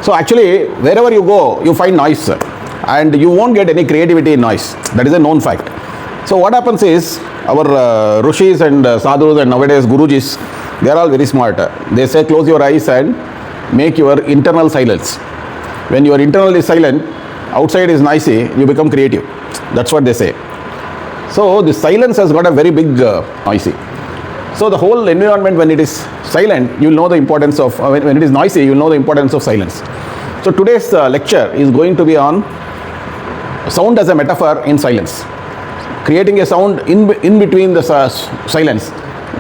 So actually, wherever you go, you find noise, and you won't get any creativity in noise. That is a known fact. So what happens is, our Rishis and Sadhus and nowadays Gurujis, they are all very smart. They say close your eyes and make your internal silence. When your internal is silent, outside is noisy, you become creative. That's what they say. So the silence has got a very big noisy. So the whole environment, when it is silent, you will know the importance of, when it is noisy, you will know the importance of silence. So today's lecture is going to be on sound as a metaphor in silence. Creating a sound in between the silence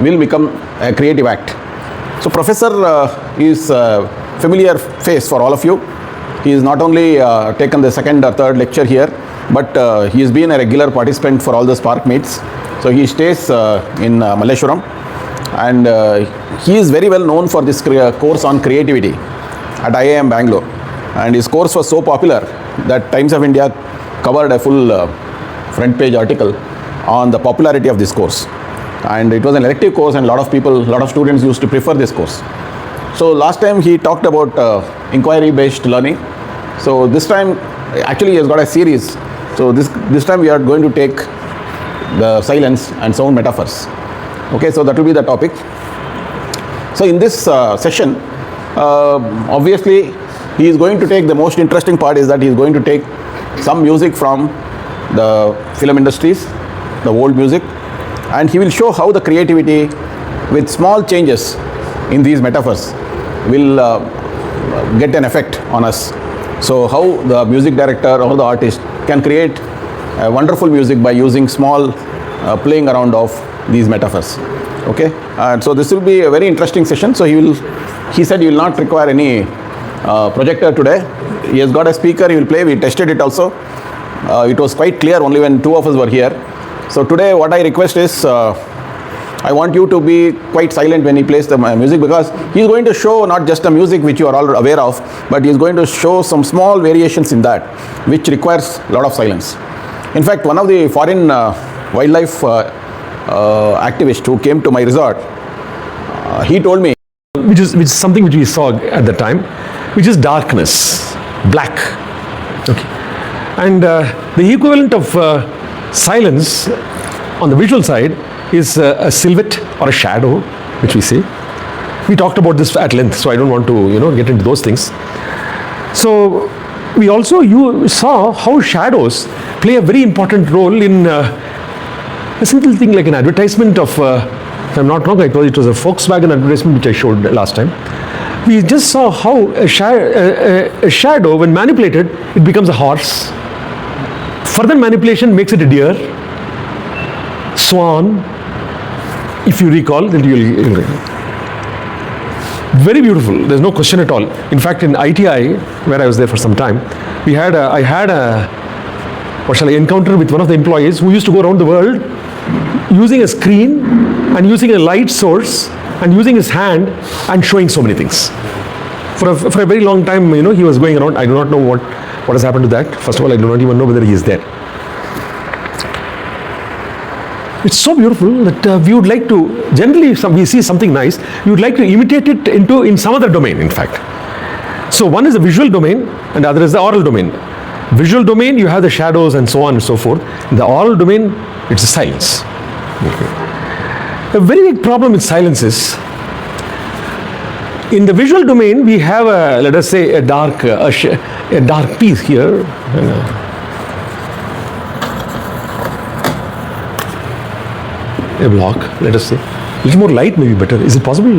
will become a creative act. So Professor is a familiar face for all of you. He is not only taken the second or third lecture here, but he has been a regular participant for all the Spark meets. So he stays in Malleshwaram, and he is very well known for this course on creativity at IIM Bangalore. And his course was so popular that Times of India covered a full front page article on the popularity of this course. And it was an elective course, and a lot of students used to prefer this course. So last time he talked about inquiry-based learning. So this time, actually he has got a series. So this time we are going to take the silence and sound metaphors. Okay, so that will be the topic. So in this session, obviously he is going to take, the most interesting part is that he is going to take some music from the film industries, the old music, and he will show how the creativity with small changes in these metaphors will get an effect on us. So how the music director or the artist can create a wonderful music by using small playing around of these metaphors. Okay, and so this will be a very interesting session. So he said he will not require any projector today. He has got a speaker, he will play. We tested it also. It was quite clear only when two of us were here. So today what I request is, I want you to be quite silent when he plays the music, because he is going to show not just the music which you are all aware of, but he is going to show some small variations in that which requires a lot of silence. In fact, one of the foreign wildlife activists who came to my resort, he told me, which is something which we saw at the time, which is darkness, black. Okay, and the equivalent of silence on the visual side is a silhouette or a shadow, which we see. We talked about this at length, so I don't want to get into those things. So we also saw how shadows play a very important role in a simple thing like an advertisement of, if I'm not wrong, I told it was a Volkswagen advertisement which I showed last time. We just saw how a shadow, when manipulated, it becomes a horse. Further manipulation makes it a deer, swan, if you recall, then you'll very beautiful. There's no question at all. In fact, in ITI, where I was there for some time, I had a encounter with one of the employees who used to go around the world using a screen and using a light source and using his hand and showing so many things. For a very long time, he was going around. I do not know what has happened to that. First of all, I do not even know whether he is there. It's so beautiful that we would like to, generally we see something nice, we would like to imitate it in some other domain, in fact. So one is the visual domain and the other is the oral domain. Visual domain, you have the shadows and so on and so forth. In the oral domain, it's the silence. Okay. A very big problem with silence is, in the visual domain, we have let us say a dark piece here. A block, let us say. A little more light may be better. Is it possible?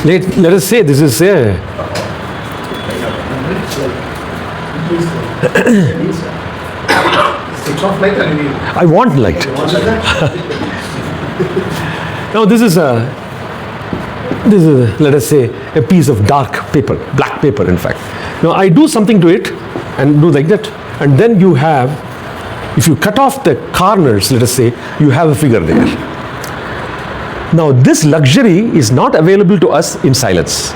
Let us say this is a... I want light. Now this is let us say a piece of dark paper, black paper in fact. Now I do something to it and do like that, and then you have, if you cut off the corners, let us say, you have a figure there. Now this luxury is not available to us in silence.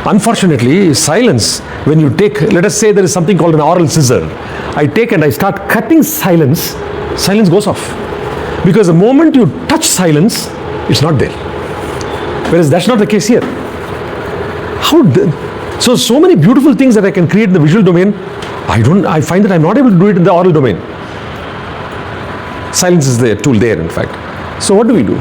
Unfortunately, silence, when you take, let us say there is something called an oral scissor. I take and I start cutting silence, silence goes off. Because the moment you touch silence, it's not there. Whereas that's not the case here. So many beautiful things that I can create in the visual domain, I find that I'm not able to do it in the oral domain. Silence is the tool there, in fact. So what do we do?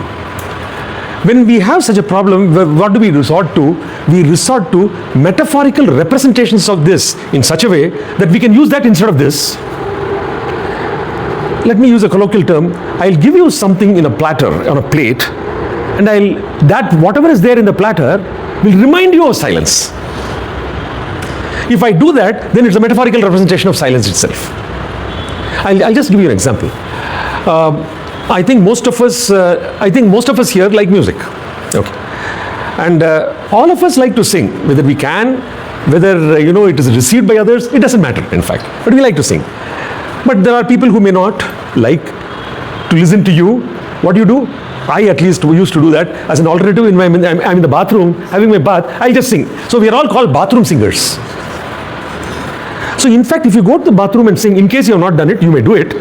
When we have such a problem, what do we resort to? We resort to metaphorical representations of this in such a way that we can use that instead of this. Let me use a colloquial term. I'll give you something in a platter, on a plate, and whatever is there in the platter will remind you of silence. If I do that, then it's a metaphorical representation of silence itself. I'll just give you an example. I think most of us here like music. Okay. And all of us like to sing, whether we can, whether it is received by others, it doesn't matter, in fact. But we like to sing. But there are people who may not like to listen to you. What do? I at least used to do that as an alternative. I'm in the bathroom having my bath, I'll just sing. So we are all called bathroom singers. So in fact, if you go to the bathroom and sing, in case you have not done it, you may do it.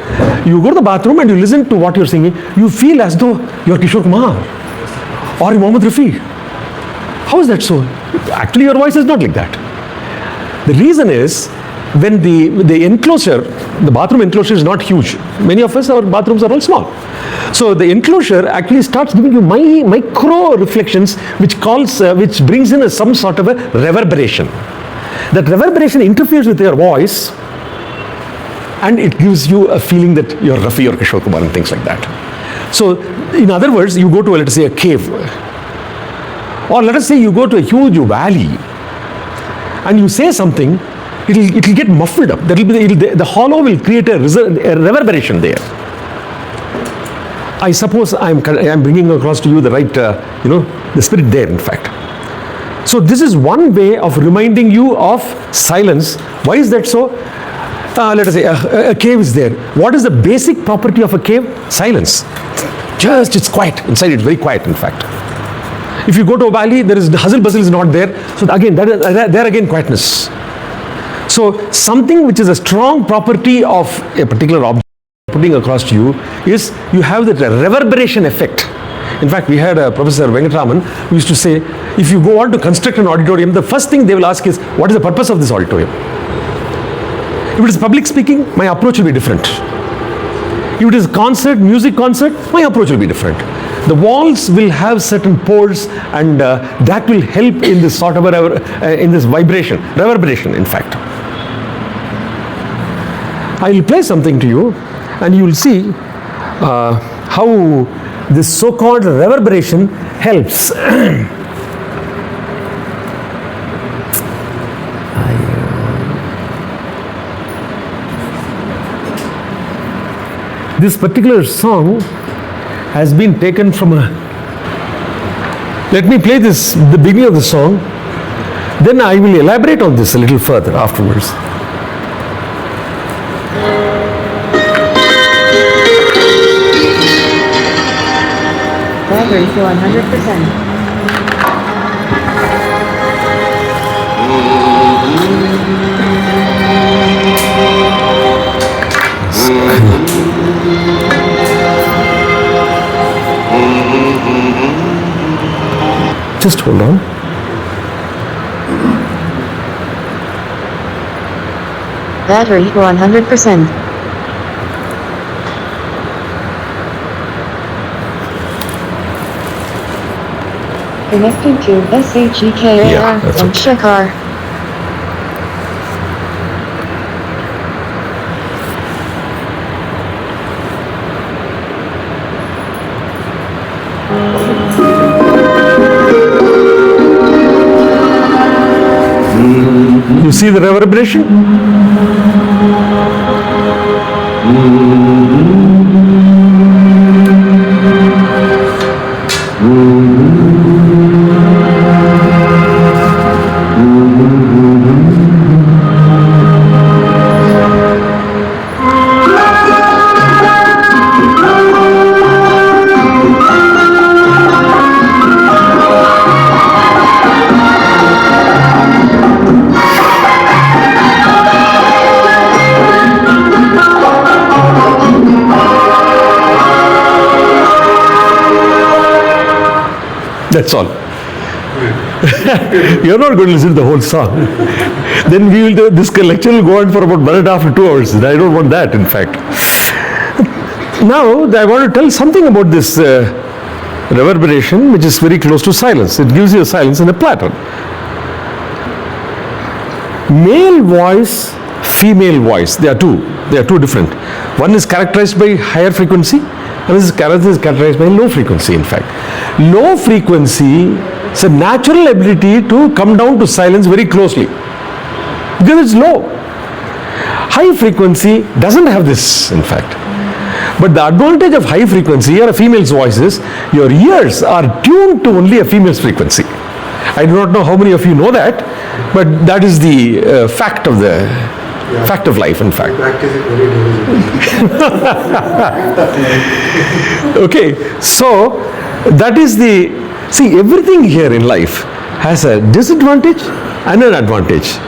You go to the bathroom and you listen to what you're singing, you feel as though you're Kishore Kumar or Mohammed Rafi. How is that so? Actually, your voice is not like that. The reason is, when the enclosure, the bathroom enclosure is not huge. Many of us, our bathrooms are all small. So the enclosure actually starts giving you micro reflections, which brings in some sort of a reverberation. That reverberation interferes with your voice, and it gives you a feeling that you're Rafi or Kishore Kumar and things like that. So in other words, you go to, let us say, a cave, or let us say you go to a huge valley, and you say something, it'll get muffled up. The hollow will create a reverberation there. I suppose I'm bringing across to you the right, the spirit there, in fact. So this is one way of reminding you of silence. Why is that so? Let us say a cave is there. What is the basic property of a cave? Silence. It's quiet. Inside it's very quiet, in fact. If you go to a valley, the hustle bustle is not there. So again, there again quietness. So something which is a strong property of a particular object putting across to you is you have that reverberation effect. In fact, we had a Professor Venkatraman who used to say, if you want to construct an auditorium, the first thing they will ask is, what is the purpose of this auditorium? If it is public speaking, my approach will be different. If it is music concert, my approach will be different. The walls will have certain pores, and that will help in this sort of in this reverberation, in fact. I will play something to you, and you will see how this so-called reverberation helps. This particular song has been taken from Let me play the beginning of the song, then I will elaborate on this a little further afterwards. Battery to 100%. Just hold on. Battery to 100%. Connecting to Shekar from Shekar. You see the reverberation? That's all. You're not going to listen to the whole song. Then this lecture will go on for about 1.5 to 2 hours. I don't want that, in fact. Now, I want to tell something about this reverberation, which is very close to silence. It gives you a silence in a pattern. Male voice, female voice, they are two different. One is characterized by higher frequency, and this is characterized by low frequency, in fact. Low frequency is a natural ability to come down to silence very closely because it's low. High frequency doesn't have this, in fact. But the advantage of high frequency or a female's voice is your ears are tuned to only a female's frequency. I do not know how many of you know that, but that is the fact of life, in fact. Practice it very diligently. Okay, so that is everything here in life has a disadvantage and an advantage.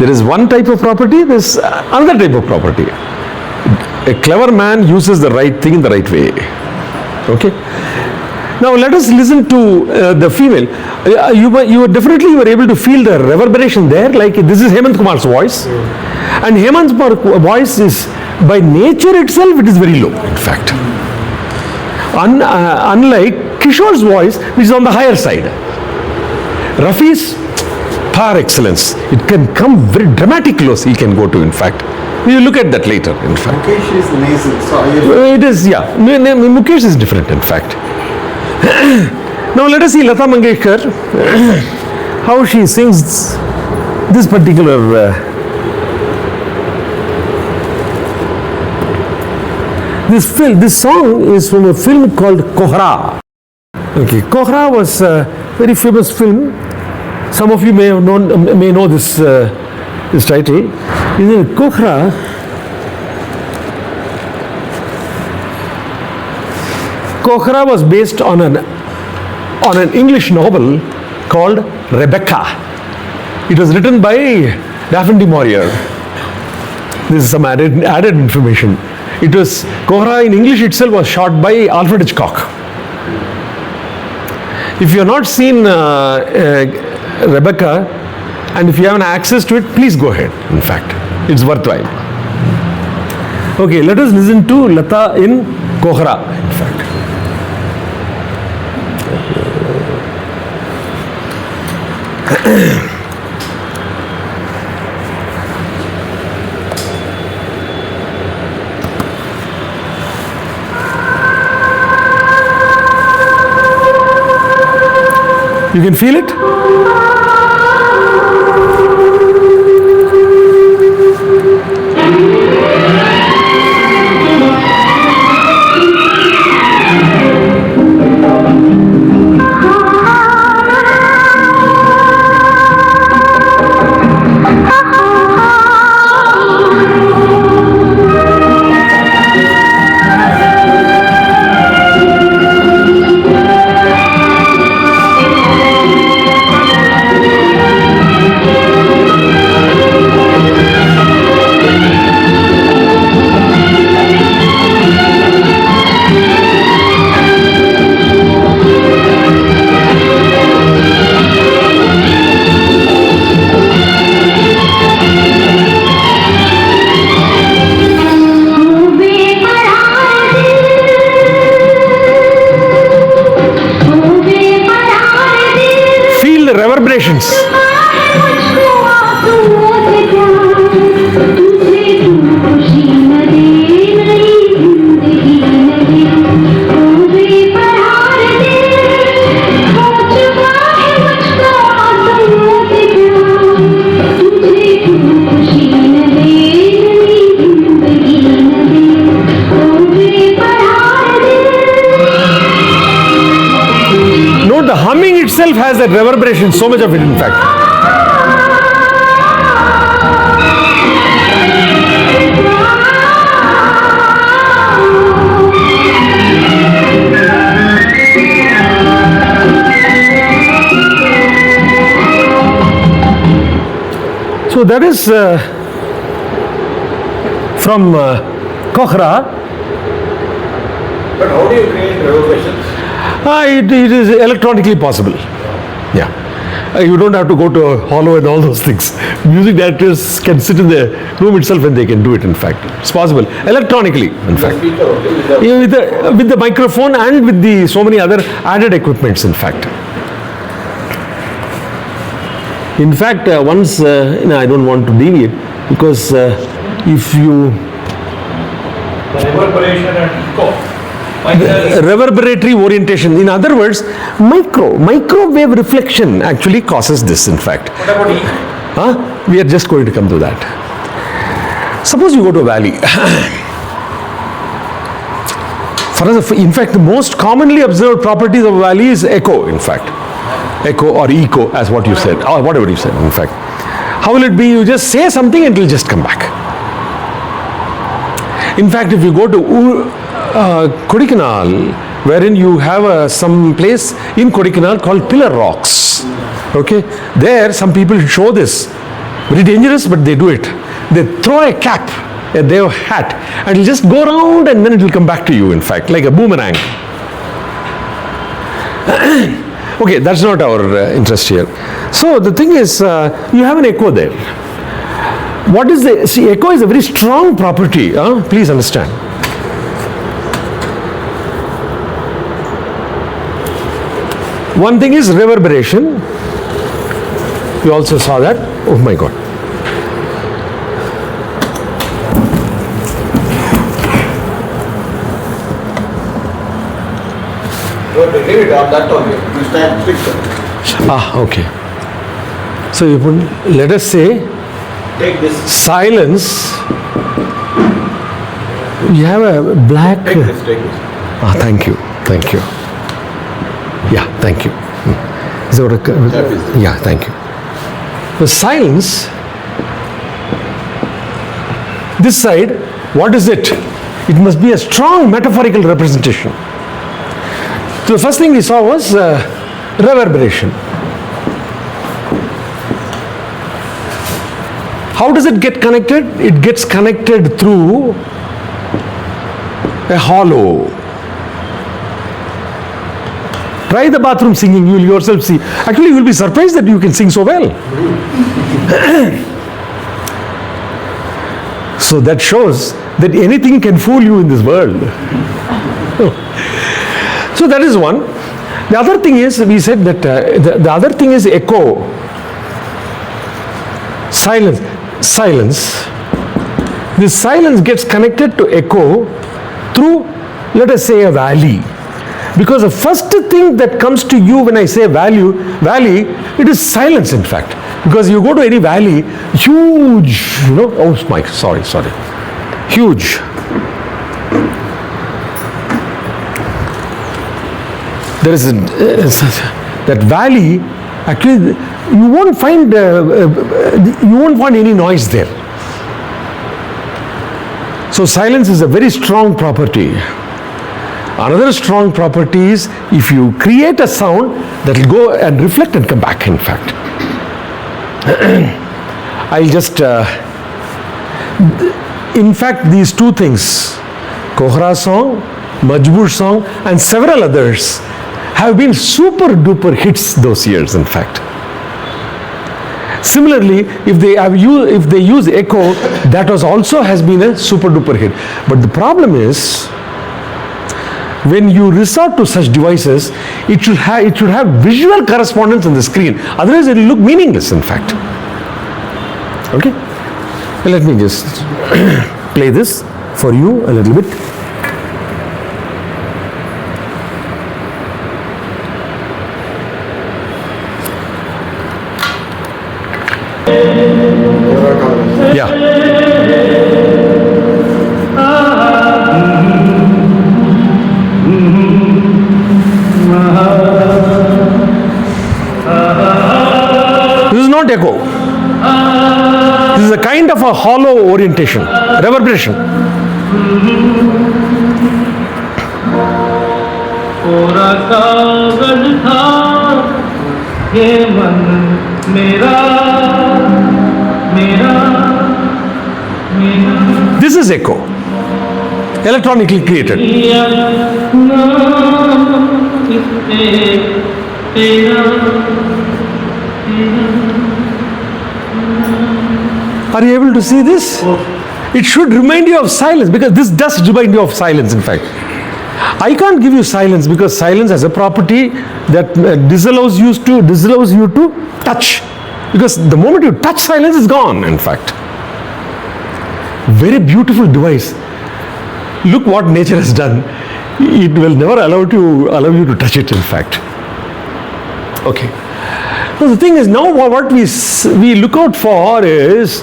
There is one type of property, there is another type of property. A clever man uses the right thing in the right way. Okay? Now let us listen to the female. You were able to feel the reverberation there, like this is Hemant Kumar's voice. And Hemant's voice is, by nature itself, it is very low, in fact. Unlike Kishore's voice, which is on the higher side. Rafi's par excellence. It can come very dramatic lows, he can go to, in fact. We will look at that later, in fact. Mukesh is nasal, so It is, yeah. Mukesh is different, in fact. Now let us see Lata Mangeshkar, how she sings this particular this song is from a film called Kohra. Okay, Kohra was a very famous film. Some of you may know this title. In Kohra, was based on an English novel called Rebecca. It was written by Daphne du Maurier. This is some added information. Kohra in English itself was shot by Alfred Hitchcock. If you have not seen Rebecca, and if you have an access to it, please go ahead. In fact, it's worthwhile. Okay, let us listen to Lata in Kohra, in fact. You can feel it? Reverberations. Note the humming itself has that reverberation, so much of it, in fact. So that is from Kohra. But how do you create reverberations? It is electronically possible. Yeah. You don't have to go to a hollow and all those things. Music directors can sit in the room itself and they can do it, in fact. It's possible. Electronically, in fact. Yeah, with the microphone and with the so many other added equipments, in fact. In fact, once, I don't want to deviate, because if you... Reverberation and echo. Reverberatory orientation. In other words, microwave reflection actually causes this, in fact. What about echo? We are just going to come to that. Suppose you go to a valley. In fact, the most commonly observed properties of a valley is echo, in fact. Echo or echo, as what you said, or whatever you said, in fact. How will it be? You just say something and it will just come back. In fact, if you go to Kodaikanal, wherein you have some place in Kodaikanal called Pillar Rocks. Okay, there some people show this. Very dangerous, but they do it. They throw a cap, their hat, and it'll just go around and then it will come back to you, in fact, like a boomerang. Okay, that's not our interest here. So the thing is, you have an echo there. What is the... See, echo is a very strong property. Please understand. One thing is reverberation. We also saw that. Oh my God. Leave it on that only. You stand fixed. Okay. So you put, let us say, Take this. silence. You have a black... Take this. Thank you. Thank you. Yeah, thank you. Is that what yeah, thank you. The silence, this side, what is it? It must be a strong metaphorical representation. So the first thing we saw was reverberation. How does it get connected? It gets connected through a hollow. Try the bathroom singing, you will yourself see. Actually, you will be surprised that you can sing so well. So that shows that anything can fool you in this world. So that is one. The other thing is, we said that the other thing is echo. Silence. This silence gets connected to echo through, let us say, a valley. Because the first thing that comes to you when I say valley, it is silence, in fact. Because you go to any valley, huge, oh my, sorry. Huge. There is that valley, actually, you won't find any noise there. So silence is a very strong property. Another strong property is if you create a sound that will go and reflect and come back, in fact. I'll just, in fact, these two things, Kohra song, Majboor song, and several others have been super duper hits those years, in fact. Similarly, if they use echo, that also has been a super duper hit. But the problem is, when you resort to such devices, it should have visual correspondence on the screen. Otherwise, it will look meaningless, in fact. Okay? Well, let me just play this for you a little bit. Yeah. This is not echo. This is a kind of a hollow orientation, reverberation. This is echo, electronically created. Are you able to see this? It should remind you of silence, because this does remind you of silence, in fact. I can't give you silence because silence has a property that disallows you to touch. Because the moment you touch, silence is gone, in fact. Very beautiful device. Look what nature has done. It will never allow you to touch it, in fact. Okay. So the thing is, now what we look out for is,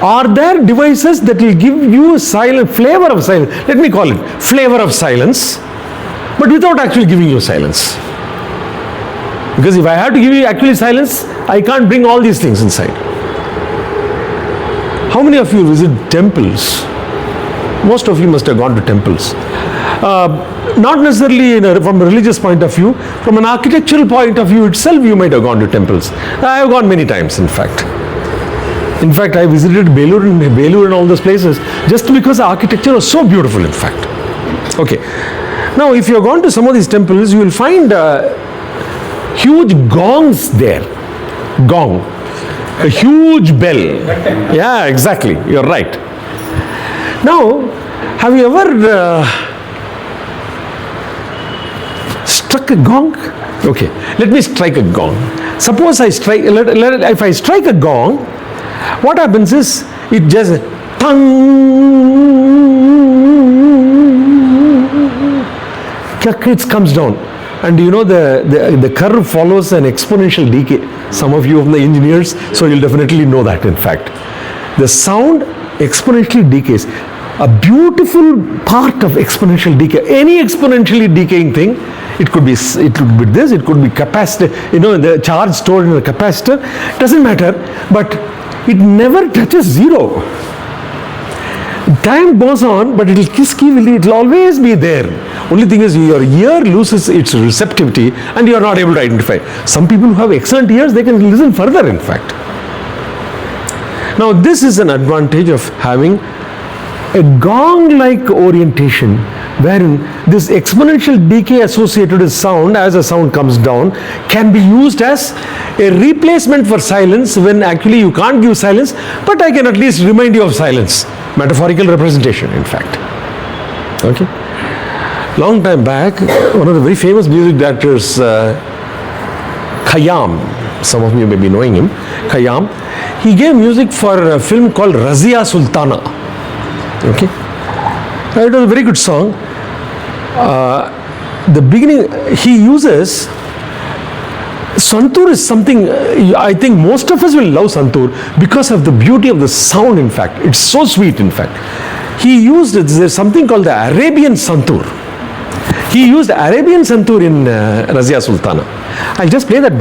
are there devices that will give you flavor of silence? Let me call it flavor of silence, but without actually giving you silence. Because if I have to give you actually silence, I can't bring all these things inside. How many of you visit temples? Most of you must have gone to temples. Not necessarily from a religious point of view, from an architectural point of view itself, you might have gone to temples. I have gone many times, in fact. In fact, I visited Bangalore and all those places just because the architecture was so beautiful, in fact. Okay. Now, if you have gone to some of these temples, you will find huge gongs there. Gong. A huge bell. Yeah, exactly. You're right. Now, have you ever struck a gong? Okay, let me strike a gong. Suppose if I strike a gong, what happens is, it just it comes down. And you know, the curve follows an exponential decay. Some of you are the engineers, so you'll definitely know that, in fact. The sound exponentially decays. A beautiful part of exponential decay. Any exponentially decaying thing, it could be this, it could be capacitor, the charge stored in a capacitor, doesn't matter, but it never touches zero. Time goes on, but it'll always be there. Only thing is, your ear loses its receptivity and you are not able to identify. Some people who have excellent ears, they can listen further, in fact. Now, this is an advantage of having a gong-like orientation, wherein this exponential decay associated with sound, as a sound comes down, can be used as a replacement for silence when actually you can't give silence, but I can at least remind you of silence. Metaphorical representation, in fact. Okay. Long time back, one of the very famous music directors, Khayyam, some of you may be knowing him, Khayyam, he gave music for a film called Razia Sultana. Okay. It was a very good song. The beginning, he uses santur is something, I think most of us will love santur because of the beauty of the sound, in fact. It's so sweet, in fact. He used, there's something called the Arabian santur. He used Arabian santur in Razia Sultana. I'll just play that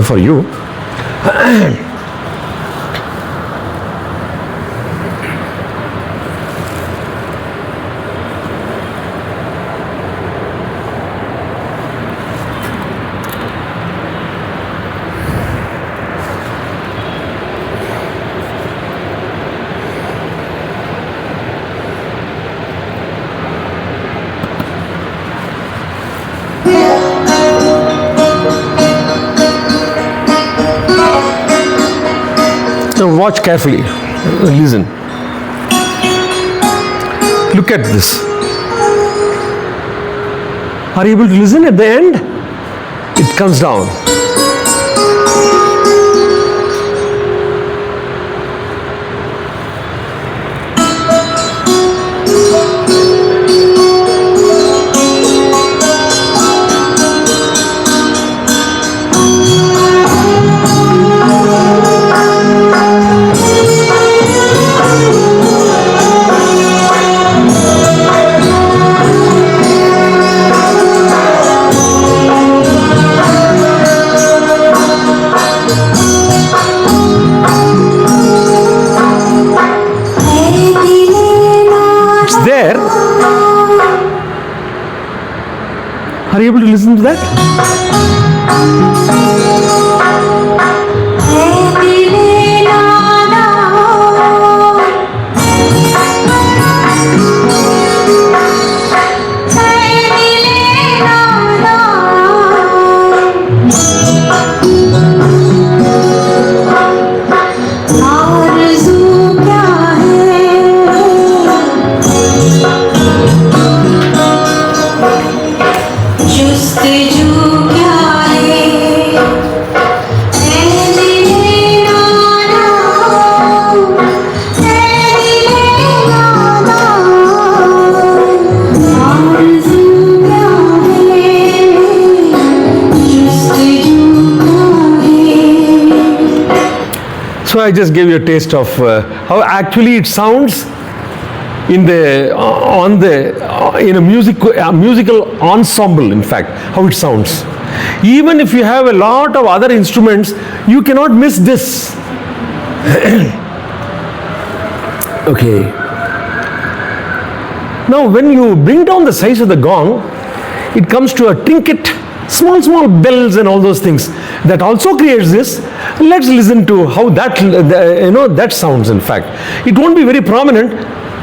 for you. Now watch carefully, listen. Look at this. Are you able to listen at the end? It comes down. Are you able to listen to that? So I just gave you a taste of how actually it sounds in in a musical ensemble. In fact, how it sounds. Even if you have a lot of other instruments, you cannot miss this. Okay. Now, when you bring down the size of the gong, it comes to a trinket, small bells and all those things. That also creates this. Let's listen to how that sounds. In fact, it won't be very prominent.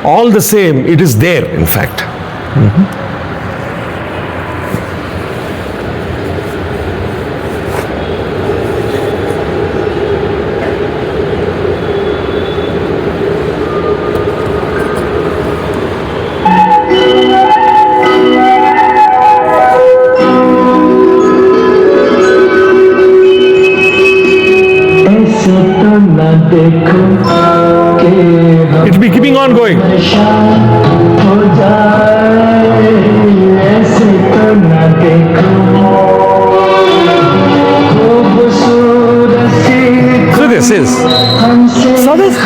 All the same, it is there. In fact. It will be keeping on going. So this is. So this.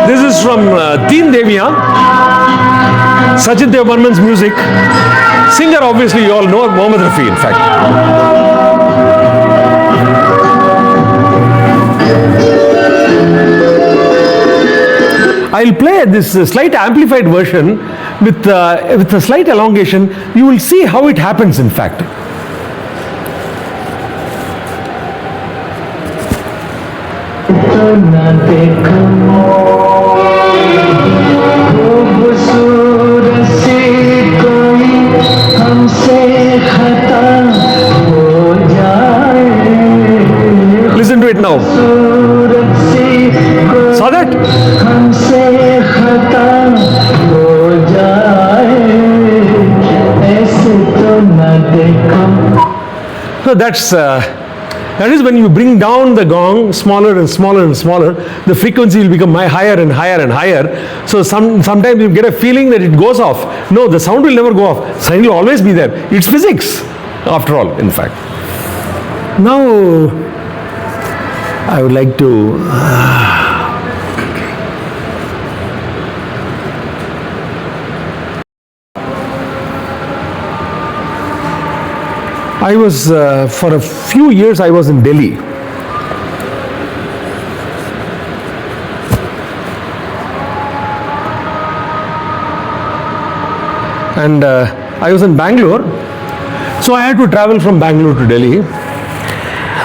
This is from Teen Deviya, Sachin Dev Burman's music. Singer, obviously, you all know, Mohammed Rafi, in fact. I'll play this slight amplified version with a slight elongation. You will see how it happens, in fact. Listen to it now. Saw that? So that is when you bring down the gong smaller and smaller and smaller, the frequency will become higher and higher and higher. So sometimes you get a feeling that it goes off. No, the sound will never go off. Sound will always be there. It's physics, after all, in fact. Now, I would like to I was, for a few years, I was in Delhi. And I was in Bangalore, so I had to travel from Bangalore to Delhi.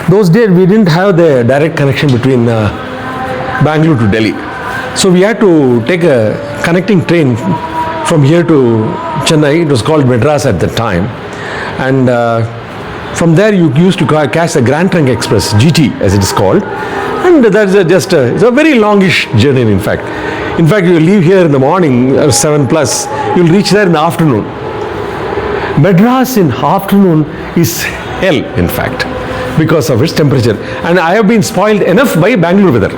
Those days, we didn't have the direct connection between Bangalore to Delhi. So we had to take a connecting train from here to Chennai. It was called Madras at the time. And from there, you used to catch the Grand Trunk Express, GT as it is called. And that's it's a very longish journey, in fact. In fact, you leave here in the morning, 7 plus, you'll reach there in the afternoon. Madras in afternoon is hell, in fact, because of its temperature. And I have been spoiled enough by Bangalore weather.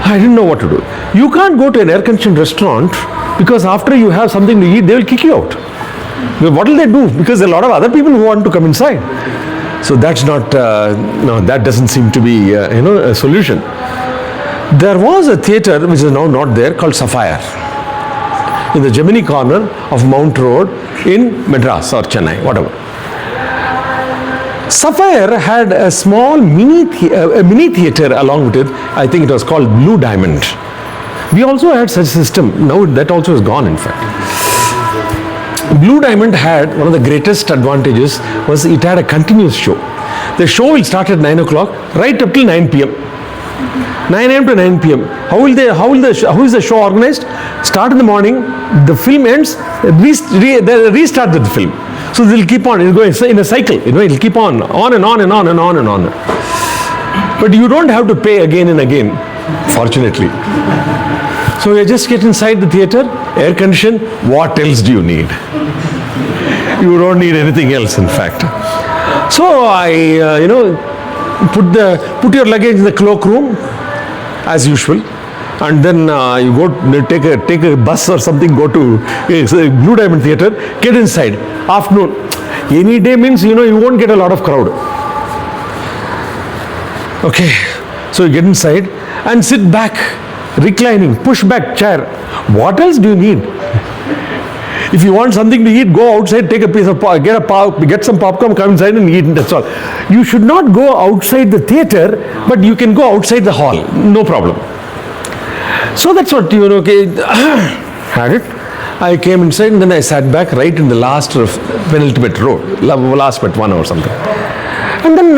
I didn't know what to do. You can't go to an air-conditioned restaurant because after you have something to eat, they will kick you out. What will they do? Because there are a lot of other people who want to come inside. So that's not, no, that doesn't seem to be, a solution. There was a theatre which is now not there called Sapphire in the Gemini corner of Mount Road in Madras or Chennai, whatever. Sapphire had a small mini theatre along with it. I think it was called Blue Diamond. We also had such a system. Now that also is gone, in fact. Blue Diamond had one of the greatest advantages was it had a continuous show. The show will start at 9 o'clock right up till 9 p.m. 9 a.m. to 9 p.m. How is the show organized? Start in the morning, the film ends, they restart the film. So they'll keep on, it'll go in a cycle, it'll keep on and on and on and on and on. But you don't have to pay again and again, fortunately. So you just get inside the theatre, air conditioned, what else do you need? You don't need anything else, in fact. So I, put your luggage in the cloakroom, as usual, and then you go take a bus or something, go to Blue Diamond Theatre, get inside. Afternoon, any day means you won't get a lot of crowd. Okay, so you get inside and sit back, reclining, push back chair. What else do you need? If you want something to eat, go outside, take a piece of get some popcorn, come inside and eat, and that's all. You should not go outside the theatre, but you can go outside the hall, no problem. So that's what, okay, had it. I came inside and then I sat back right in the last penultimate row, last but one or something. And then,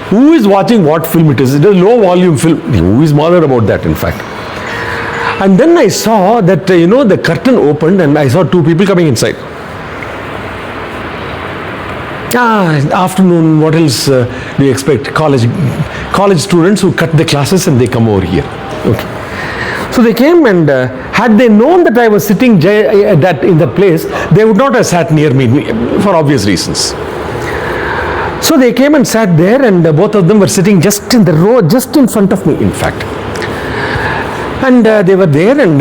who is watching what film it is? It is a low volume film. Who is bothered about that, in fact? And then I saw that, the curtain opened and I saw two people coming inside. Afternoon, what else do you expect? College students who cut the classes and they come over here. Okay. So they came, and had they known that I was sitting in that place, they would not have sat near me for obvious reasons. So they came and sat there, and both of them were sitting just in the row, just in front of me, in fact. And they were there, and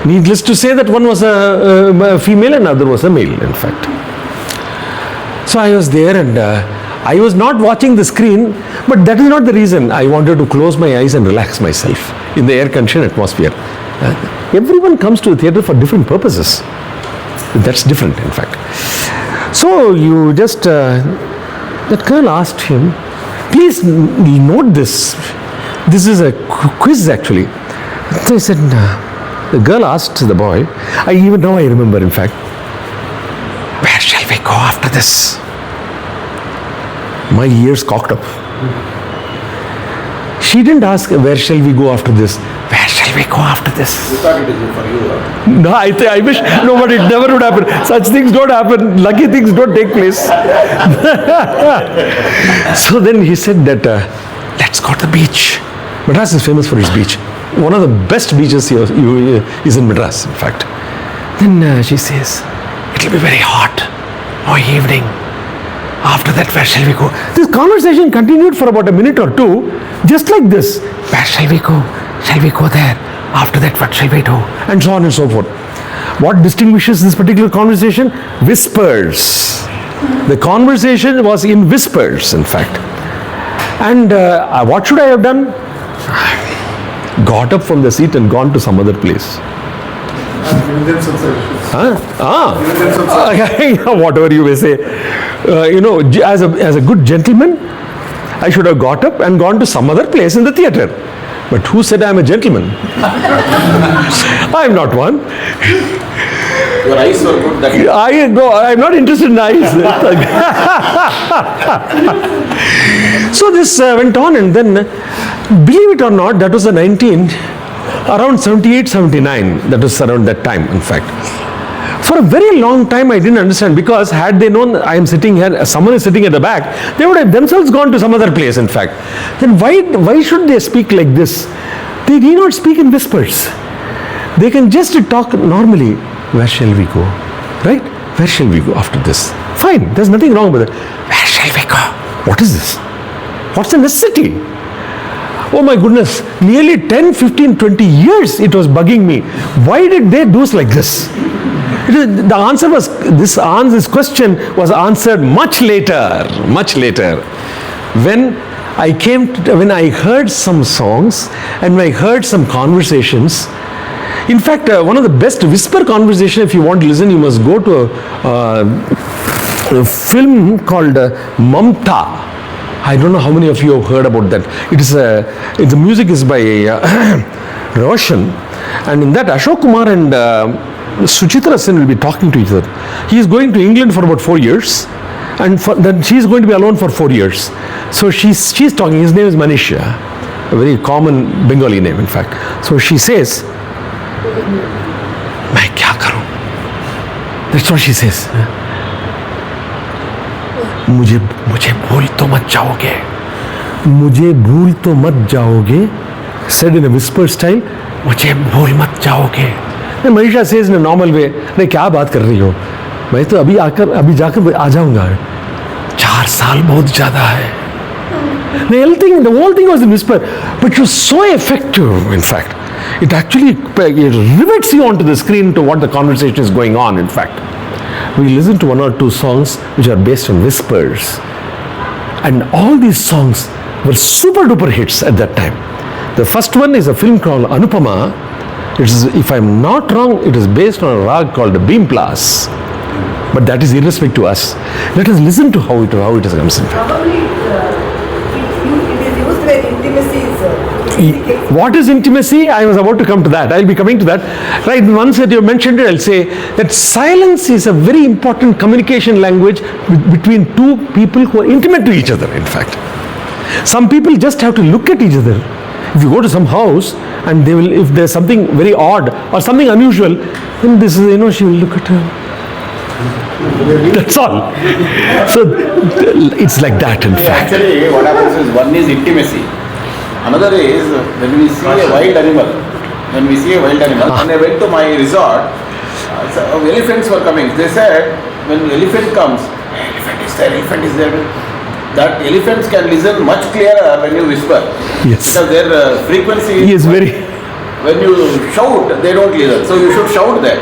needless to say that one was a female and other was a male, in fact. So I was there, and I was not watching the screen, but that is not the reason. I wanted to close my eyes and relax myself in the air-conditioned atmosphere. Everyone comes to the theatre for different purposes. That's different, in fact. So you just, that girl asked him, please note this. This is a quiz, actually. So I said, the girl asked the boy, even now I remember, in fact, where shall we go after this? My ears cocked up. She didn't ask, where shall we go after this? Where shall we go after this? You thought it is for you, No, I wish, no, but it never would happen. Such things don't happen. Lucky things don't take place. So then he said that, let's go to the beach. Madras is famous for its beach. One of the best beaches here is in Madras, in fact. Then she says, it'll be very hot. Oh, evening. After that, where shall we go? This conversation continued for about a minute or two, just like this. Where shall we go? Shall we go there? After that, what shall we do? And so on and so forth. What distinguishes this particular conversation? Whispers. The conversation was in whispers, in fact. And what should I have done? Got up from the seat and gone to some other place. Give them some solutions. Whatever you may say. As a good gentleman, I should have got up and gone to some other place in the theatre. But who said I am a gentleman? I am not one. Your eyes were good. I am not interested in eyes. So this went on, and then, believe it or not, that was around 78, 79. That was around that time, in fact. For a very long time, I didn't understand, because had they known I am sitting here, someone is sitting at the back, they would have themselves gone to some other place, in fact. Then why should they speak like this? They need not speak in whispers. They can just talk normally. Where shall we go? Right? Where shall we go after this? Fine, there's nothing wrong with it. Where shall we go? What is this? What's the necessity? Oh my goodness, nearly 10, 15, 20 years it was bugging me. Why did they do like this? The answer was, this question was answered much later. When I heard some songs and when I heard some conversations. In fact, one of the best whisper conversation, if you want to listen, you must go to a film called Mamta. I don't know how many of you have heard about that. The music is by Roshan, and in that Ashok Kumar and Suchitra Sen will be talking to each other. He is going to England for about 4 years, and then she is going to be alone for 4 years. So she's talking. His name is Manisha, a very common Bengali name, in fact. So she says, "मैं क्या करूं?" That's what she says. मुझे भूल तो मत जाओगे. मुझे भूल तो मत जाओगे. Said in a whisper style. मुझे भूल मत जाओगे. Manisha says in a normal way, अरे क्या बात कर रही हो? मैं तो अभी जाकर आ जाऊंगा. 4 साल बहुत ज़्यादा है. The whole thing was in whisper, but it was so effective, in fact. It actually it rivets you onto the screen to what the conversation is going on, in fact. We listened to 1 or 2 songs which are based on whispers. And all these songs were super duper hits at that time. The first one is a film called Anupama. It is, if I'm not wrong, it is based on a rag called Beamplas. But that is irrespective to us. Let us listen to how it comes in. Probably it is used when intimacy is. What is intimacy? I was about to come to that. I'll be coming to that. Right, once that you mentioned it, I'll say that silence is a very important communication language between 2 people who are intimate to each other, in fact. Some people just have to look at each other. If you go to some house and they will, if there's something very odd or something unusual, then this is, she will look at her. That's all. So it's like that, in fact. Actually, what happens is, one is intimacy. Another is when we see a wild animal. When I went to my resort, elephants were coming. They said, when elephant comes, elephant is there. That elephants can listen much clearer when you whisper. Yes. Because their frequency He is very. when you shout, they don't listen. So you should shout there.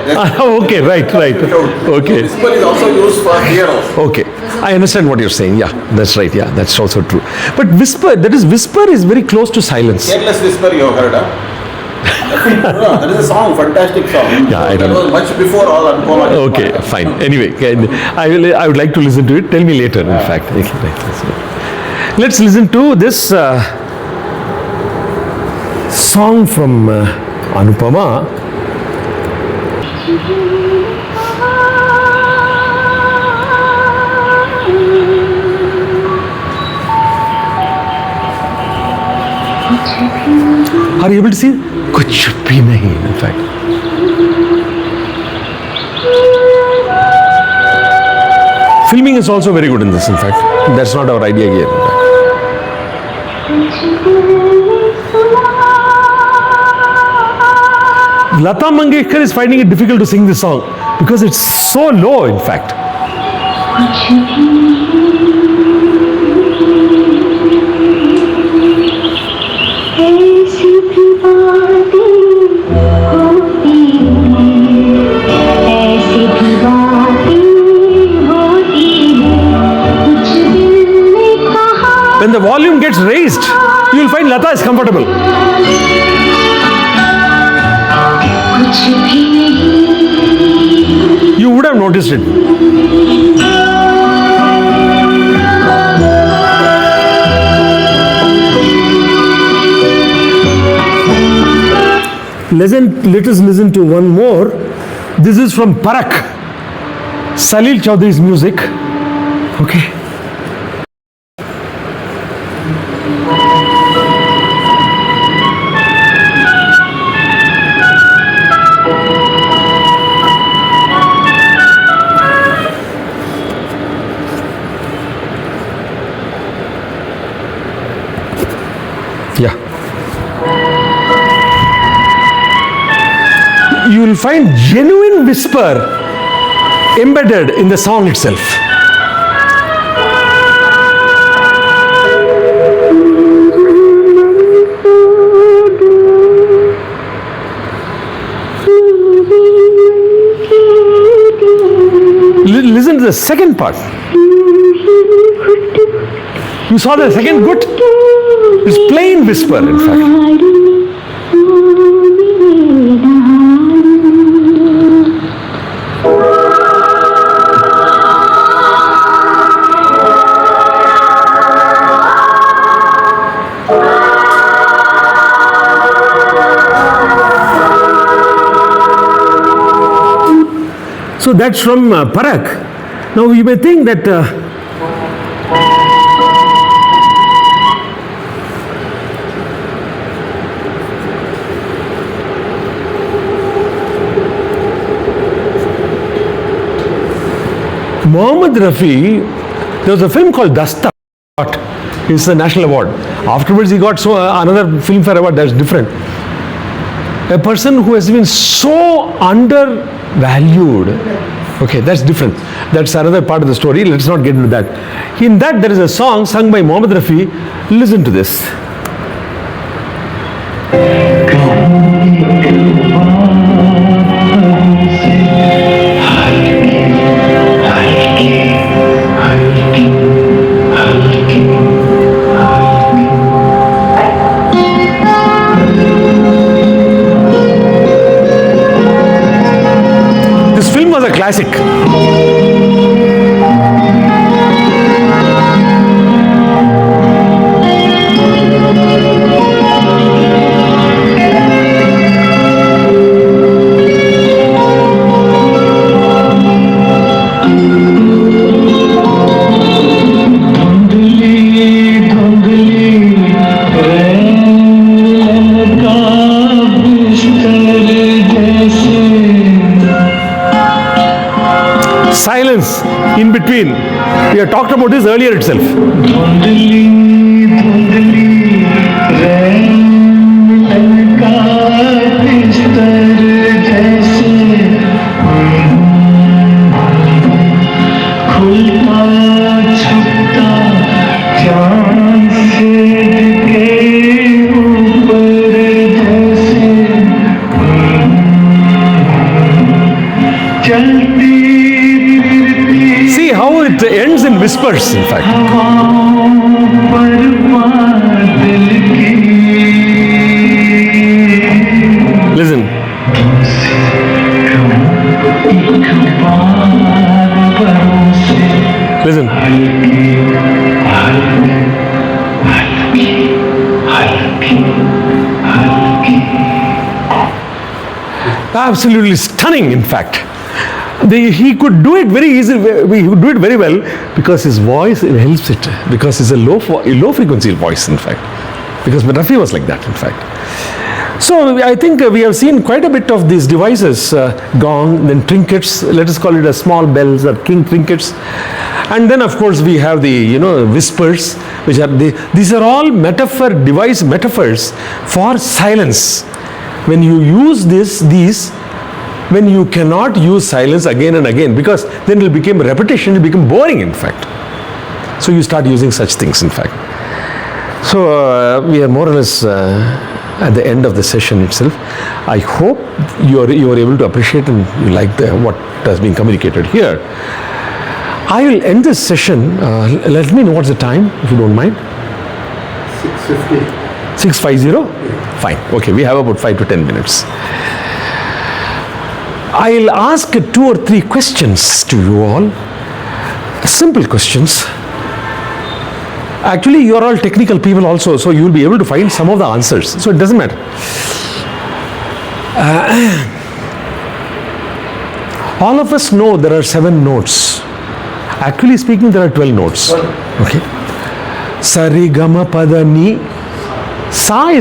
Okay, right. Okay. Whisper is also used for fear also. Okay, I understand what you're saying. Yeah, that's right. Yeah, that's also true. But whisper is very close to silence. Careless whisper you have heard, huh? No, that is a song, fantastic song. Yeah, I don't That was much before all Anupama. Okay, fine. Anyway, I would like to listen to it. Tell me later, in fact. Okay, right, let's listen to this song from Anupama. Are you able to see? कुछ भी नहीं, in fact. Filming is also very good in this, in fact. That's not our idea here. Lata Mangeshkar is finding it difficult to sing this song because it's so low, in fact. When the volume gets raised, you will find Lata is comfortable. You would have noticed it. Let us listen to one more. This is from Parak, Salil Chaudhary's music. Okay. Yeah. You will find genuine whisper embedded in the song itself. Listen to the second part. You saw the second gut? It's plain whisper, in fact. So that's from Parak. Now you may think that Mohammed Rafi, there was a film called Dasta. It's a national award. Afterwards he got another Filmfare award that's different. A person who has been so undervalued Okay, that's different. That's another part of the story. Let's not get into that. In that, there is a song sung by Mohammed Rafi. Listen to this. This film was a classic. Silence in between. We have talked about this earlier itself. See how it ends in whispers, in fact. Listen. Listen. Absolutely stunning, in fact. He could do it very easily. He could do it very well because his voice helps it. Because it's a low frequency voice, in fact. Because Rafi was like that, in fact. So I think we have seen quite a bit of these devices, gong, then trinkets. Let us call it as small bells or king trinkets, and then of course we have the whispers, which are these are all metaphors for silence. When you use these. When you cannot use silence again and again, because then it will become repetition, it will become boring, in fact. So you start using such things, in fact. So we are more or less at the end of the session itself. I hope you are able to appreciate and you like what has been communicated here. I will end this session. Let me know what's the time, if you don't mind. 6:50. 6:50? Fine. Okay, we have about 5 to 10 minutes. I'll ask 2 or 3 questions to you all. Simple questions. Actually, you are all technical people also, so you will be able to find some of the answers. So it doesn't matter. All of us know there are 7 notes. Actually speaking, there are 12 notes. Okay. Sari, Gama, Pada, Ni. Sa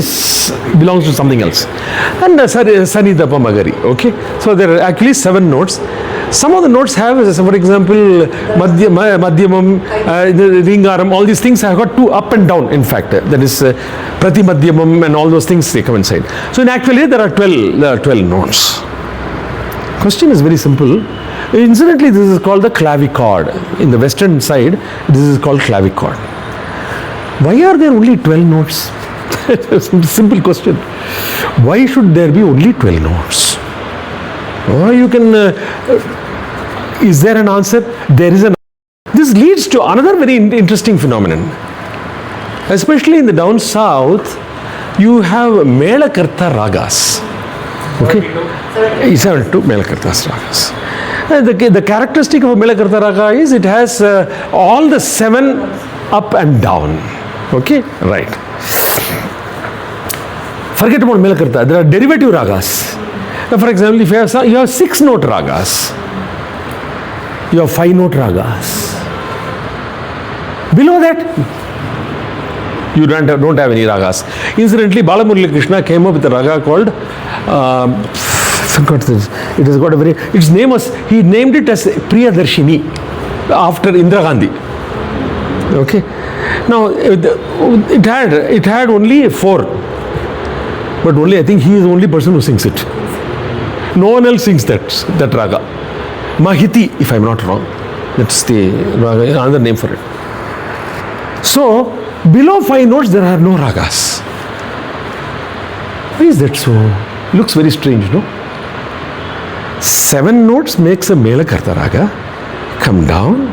belongs to something else. And Sani, Dapa, Magari. Okay. So there are actually 7 notes. Some of the notes have, for example, Madhyamam, Ringaram, all these things have got 2 up and down, in fact. That is Prati Madhyamam and all those things, they come inside. So in actually there are 12 notes. Question is very simple. Incidentally, this is called the clavichord. In the western side, this is called clavichord. Why are there only 12 notes? Simple question. Why should there be only 12 notes? Or you can, is there an answer? There is an answer. This leads to another very interesting phenomenon. Especially in the down south, you have Melakarta ragas. Okay? 72 Melakarta ragas. The characteristic of a Melakarta raga is it has all the 7 up and down. Okay? Right. Forget about Melakarta. There are derivative ragas. Now, for example, if you have 6-note ragas, you have 5-note ragas. Below that, you don't have any ragas. Incidentally, Balamurali Krishna came up with a raga called, forgot this. It has got a very, its name was, he named it as Priyadarshini after Indira Gandhi. Okay. Now, it had only 4. But only, I think he is the only person who sings it. No one else sings that raga. Mahiti, if I'm not wrong. That's the another name for it. So, below 5 notes there are no ragas. Why is that so? Looks very strange, no? 7 notes makes a Mela Karta raga. Come down,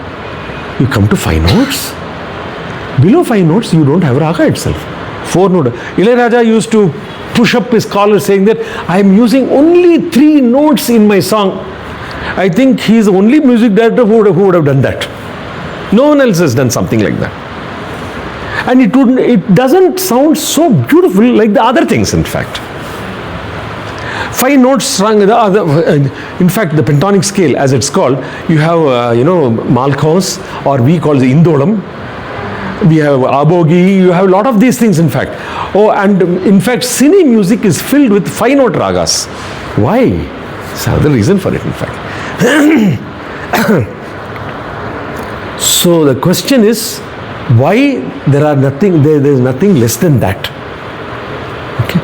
you come to 5 notes. Below 5 notes, you don't have raga itself. 4 note. Ilayaraja used to push up his collar saying that I am using only 3 notes in my song. I think he is the only music director who would have done that. No one else has done something like that. And it doesn't sound so beautiful like the other things, in fact. 5 notes strung, in fact, the pentonic scale, as it's called, you have, Malkos, or we call the Indolam. We have Abogi, you have a lot of these things, in fact. Oh, and in fact, cine music is filled with 5 note ragas. Why? There's another reason for it, in fact. So the question is, why there's nothing less than that? Okay.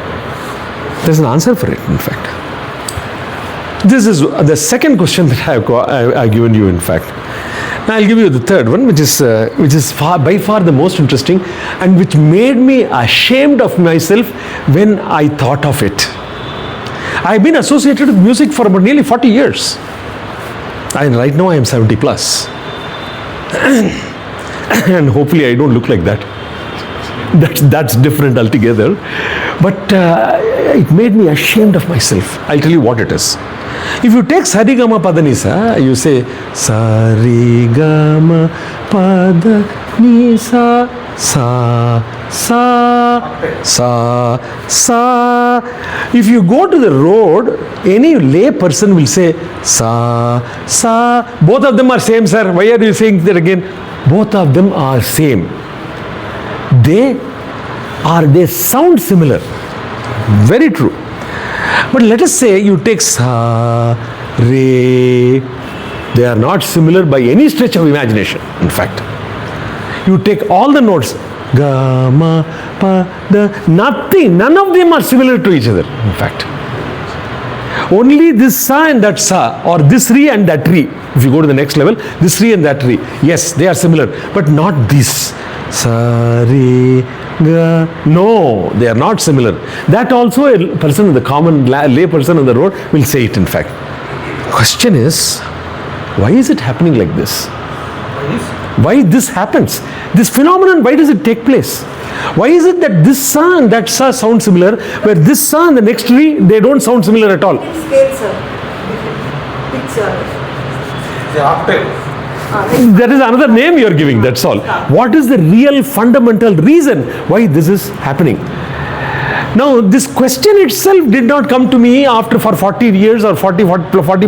There's an answer for it, in fact. This is the second question that I've given you, in fact. Now I'll give you the third one, which is by far the most interesting, and which made me ashamed of myself when I thought of it. I've been associated with music for about nearly 40 years. And right now I am 70 plus. And hopefully I don't look like that. That's different altogether. But it made me ashamed of myself. I'll tell you what it is. If you take Sarigama Padanisa, you say Sarigama Padanisa Sa Sa Sa Sa. If you go to the road, any lay person will say Sa Sa. Both of them are same, sir. Why are you saying that again? Both of them are same. They sound similar. Very true. But let us say you take Sa, Re. They are not similar by any stretch of imagination, in fact. You take all the notes, Ga, Ma, Pa, Da, nothing, none of them are similar to each other, in fact. Only this Sa and that Sa, or this Re and that Re. If you go to the next level, this Re and that Re. Yes, they are similar, but not this. Sa, Re, Ga. No, they are not similar. That also a person, the common lay person on the road will say it, in fact. Question is, why is it happening like this? Why this happens? This phenomenon, why does it take place? Why is it that this Sa and that Sa sound similar, where this Sa and the next Re, they don't sound similar at all? Scale, sir. Which, The octave. There is another name you are giving, that's all. What is the real fundamental reason why this is happening? Now, this question itself did not come to me after for 40 years or 40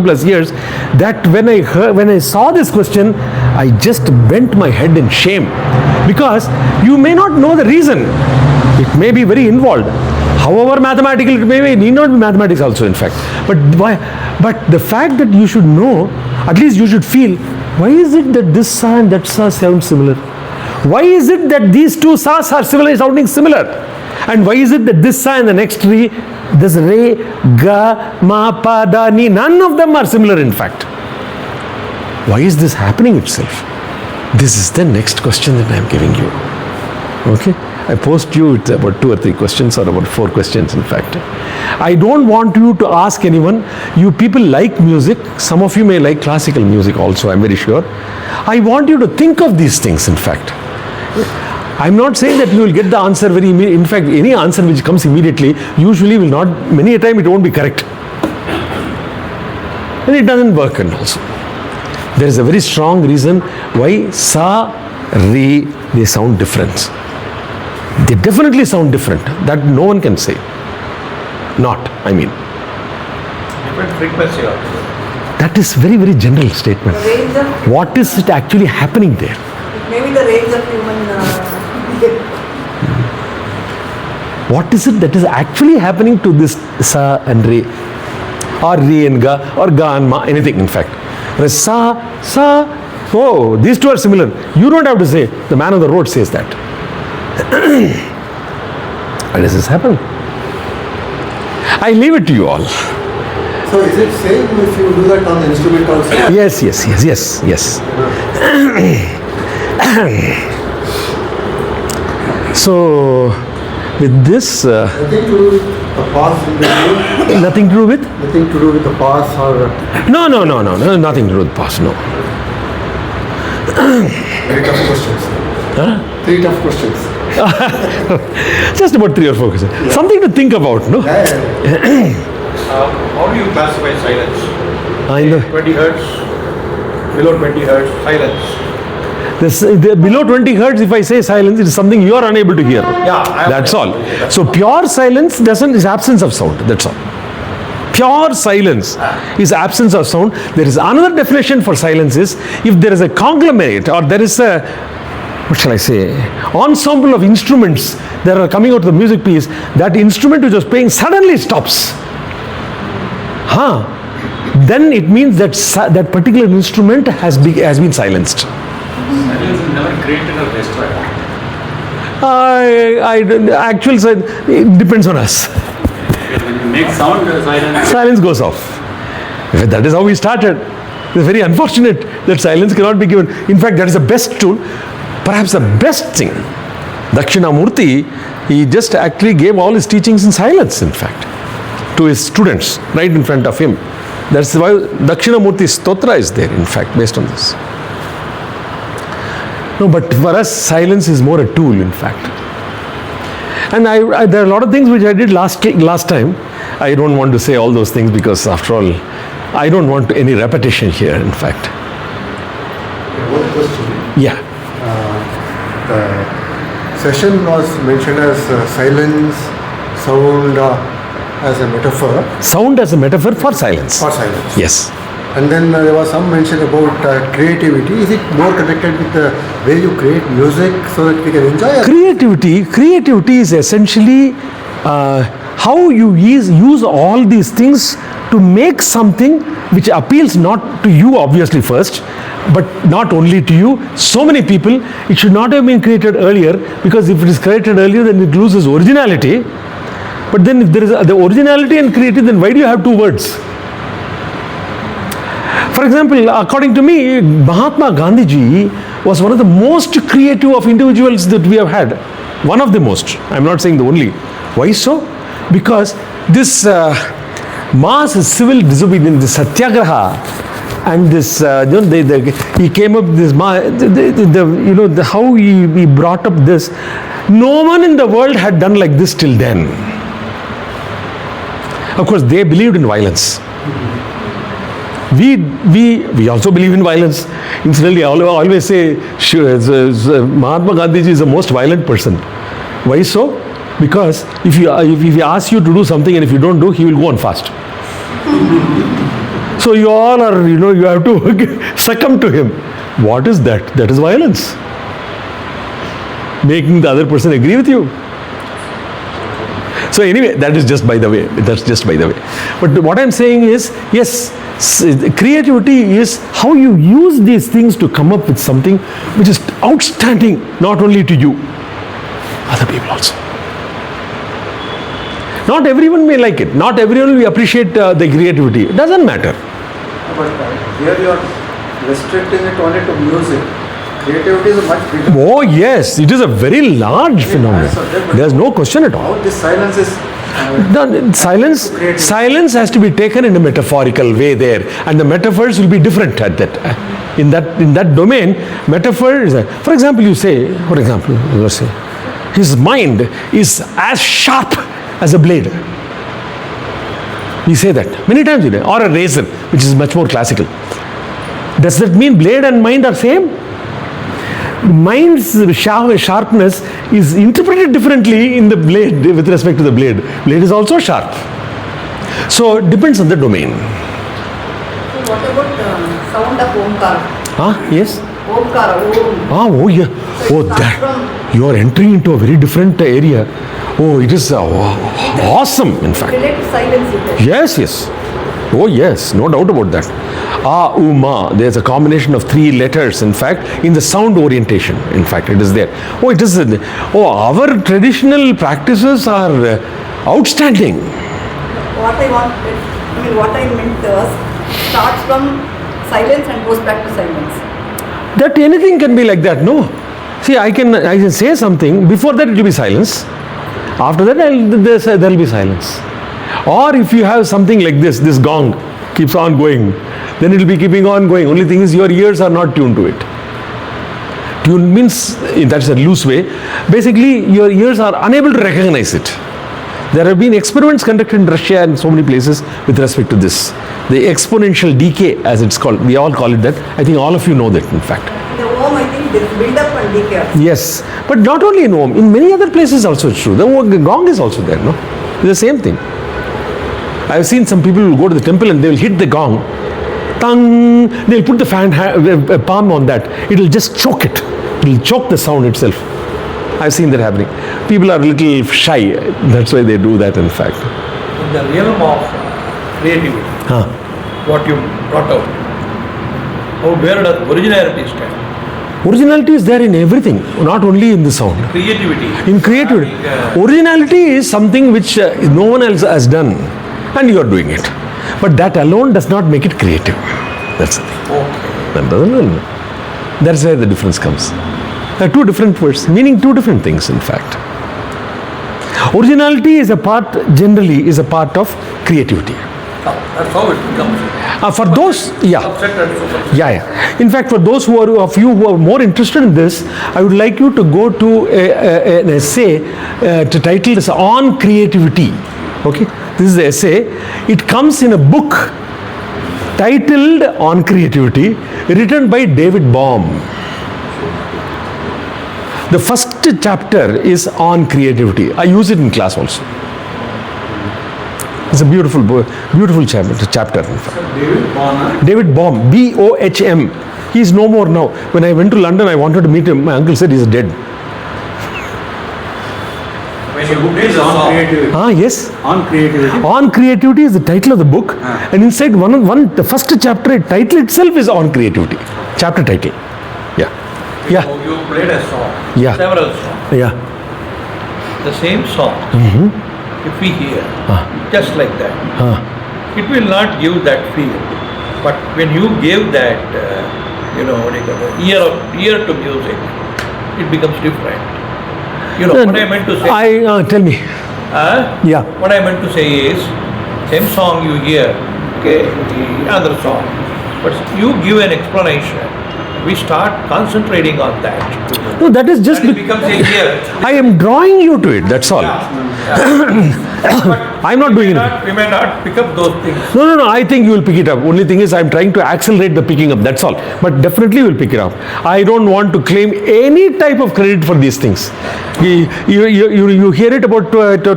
plus years, that when I saw this question, I just bent my head in shame. Because you may not know the reason. It may be very involved. However mathematical it may be, it need not be mathematics also, in fact. But the fact that you should know, at least you should feel, why is it that this Sa and that Sa sound similar? Why is it that these two Sas are sounding similar? And why is it that this Sa and the next Re, this Re, Ga, Ma, Pa, Da, Ni, none of them are similar, in fact? Why is this happening itself? This is the next question that I am giving you. Okay? I posed you with about 2 or 3 questions, or about 4 questions, in fact. I don't want you to ask anyone. You people like music. Some of you may like classical music also, I'm very sure. I want you to think of these things, in fact. I'm not saying that you will get the answer very immediately. In fact, any answer which comes immediately usually will not, many a time it won't be correct. And it doesn't work, and also. There is a very strong reason why Sa, Re, they sound different. They definitely sound different. That no one can say. Not, I mean. Different frequency also. That is very, very general statement. the range of, What is it actually happening there? maybe the range of human What is it that is actually happening to this Sa and Re? Or Re and Ga, or Ga and Ma, anything, in fact. Whereas Sa, oh, these two are similar. You don't have to say. The man on the road says that. Why does this happen? I leave it to you all. So is it same if you do that on the instrument also? Yes, yes, yes, yes, yes. So, with this, Nothing to do with the past in the game? nothing to do with? Nothing to do with the past or No, nothing to do with past, no. very tough questions. Three tough questions. Just about 3 or 4 questions. Something to think about, no? Yeah. How do you classify silence? I know. 20 hertz, below 20 hertz, silence. Below 20 hertz, if I say silence, it is something you are unable to hear. Yeah, That's all. So pure silence is absence of sound. That's all. Pure silence is absence of sound. There is another definition for silence is if there is a conglomerate or there is a, what shall I say, ensemble of instruments that are coming out of the music piece, that instrument which was playing suddenly stops. Then it means that that particular instrument has been silenced. Silence is never created or destroyed. Actual silence, it depends on us. When you make sound, silence. Silence goes off. That is how we started. It's very unfortunate that silence cannot be given. In fact, that is the best tool. Perhaps the best thing. Dakshinamurti, he just actually gave all his teachings in silence, in fact, to his students, right in front of him. That's why Dakshinamurti Stotra is there, in fact, based on this. No, but for us, silence is more a tool, in fact. And there are a lot of things which I did last time. I don't want to say all those things because, after all, I don't want any repetition here, in fact. One question. Yeah. The session was mentioned as silence, sound as a metaphor Sound as a metaphor for silence. for silence. Yes. And then there was some mention about creativity. Is it more connected with the way you create music so that we can enjoy it? Creativity is essentially how you use all these things to make something which appeals not to you obviously first, but not only to you, so many people. It should not have been created earlier, because if it is created earlier, then it loses originality. But then if there is the originality and creative, then why do you have two words? For example, according to me, Mahatma Gandhiji was one of the most creative of individuals that we have had. One of the most. I'm not saying the only. Why so? Because this mass civil disobedience, this satyagraha, and this, he came up with this, how he brought up this. No one in the world had done like this till then. Of course, they believed in violence. We also believe in violence. Incidentally, I always say Mahatma Gandhiji is the most violent person. Why so? Because if he asks you to do something and if you don't do, he will go on fast. So you all are, you have to succumb to him. What is that? That is violence. Making the other person agree with you. So anyway, that is just by the way. That's just by the way. But what I'm saying is, yes, creativity is how you use these things to come up with something which is outstanding, not only to you, other people also. Not everyone may like it. Not everyone will appreciate the creativity. It doesn't matter. But here you are restricting it only to music. Creativity is a much bigger. Oh yes, it is a very large phenomenon. There's no question at all. How this silence is No, silence has to be taken in a metaphorical way there, and the metaphors will be different at that. In that domain, metaphor is for example, let's say, his mind is as sharp as a blade. We say that many times, or a razor, which is much more classical. Does that mean blade and mind are same? Mind's sharpness is interpreted differently in the blade with respect to the blade. Blade is also sharp. So it depends on the domain. So what about sound of Omkara? Yes? Omkara, Om. Oh yeah. So Oh, it starts that. from You are entering into a very different area. Oh, it is awesome, in fact. relate to silence with it. Yes. Oh yes, no doubt about that. Ma. There's a combination of 3 letters, in fact, in the sound orientation. In fact, it is there. Oh, it is. Our traditional practices are outstanding. What I want, mean, what I meant was, starts from silence and goes back to silence. That anything can be like that, no? See, I can say something, before that it will be silence. After that there will be silence. Or if you have something like this gong keeps on going, then it will be keeping on going. Only thing is your ears are not tuned to it. Tune means, that's a loose way. Basically, your ears are unable to recognize it. There have been experiments conducted in Russia and so many places with respect to this. The exponential decay, as it's called. We all call it that. I think all of you know that, in fact. In the home, I think there is build up and decay. Yes, but not only in home, in many other places also it's true. The gong is also there, no? It's the same thing. I have seen some people who go to the temple and they will hit the gong. Tang! They'll put the palm on that. It will just choke it. It will choke the sound itself. I've seen that happening. People are a little shy. That's why they do that, in fact. In the realm of creativity, what you brought out, where does originality stand? Originality is there in everything, not only in the sound. Creativity. In creativity. Originality is something which no one else has done, and you are doing it. But that alone does not make it creative. That's the thing. Okay. That's where the difference comes. There are two different words, meaning two different things, in fact. Originality is a part, generally, is a part of creativity. That's how it becomes. For those, yeah. In fact, for those of you who are more interested in this, I would like you to go to an essay to title this On Creativity. Okay, this is the essay. It comes in a book titled On Creativity, written by David Bohm. The first chapter is on creativity. I use it in class also. It's a beautiful chapter. In fact. David Bohm, B-O-H-M. He is no more now. When I went to London, I wanted to meet him. My uncle said he is dead. When you book is on creativity. Yes. On creativity. On Creativity is the title of the book, and inside the first chapter, title itself is On Creativity. Chapter title. Yeah. You played a song. Yeah. Several songs. Yeah. The same song. If we hear, just like that, it will not give that feel. But when you give that, what do you call it, ear to music, it becomes different. You know what I meant to say? Tell me. Yeah. What I meant to say is, same song you hear, okay, another song, but you give an explanation. We start concentrating on that. No, that is just. And it becomes a ear. I am drawing you to it. That's all. I'm not doing it. We may not pick up those things. No. I think you will pick it up. Only thing is, I'm trying to accelerate the picking up. That's all. But definitely, you will pick it up. I don't want to claim any type of credit for these things. You hear it about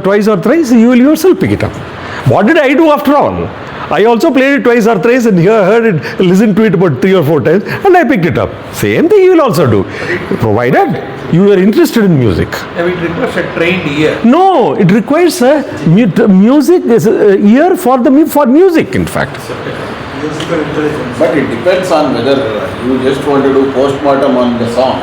twice or thrice, you will yourself pick it up. What did I do after all? I also played it twice or thrice and heard it, listened to it about 3 or 4 times, and I picked it up. Same thing you will also do, provided you are interested in music. It requires a trained ear. No, it requires music is ear for music, in fact. Musical intelligence. But it depends on whether you just want to do post-mortem on the song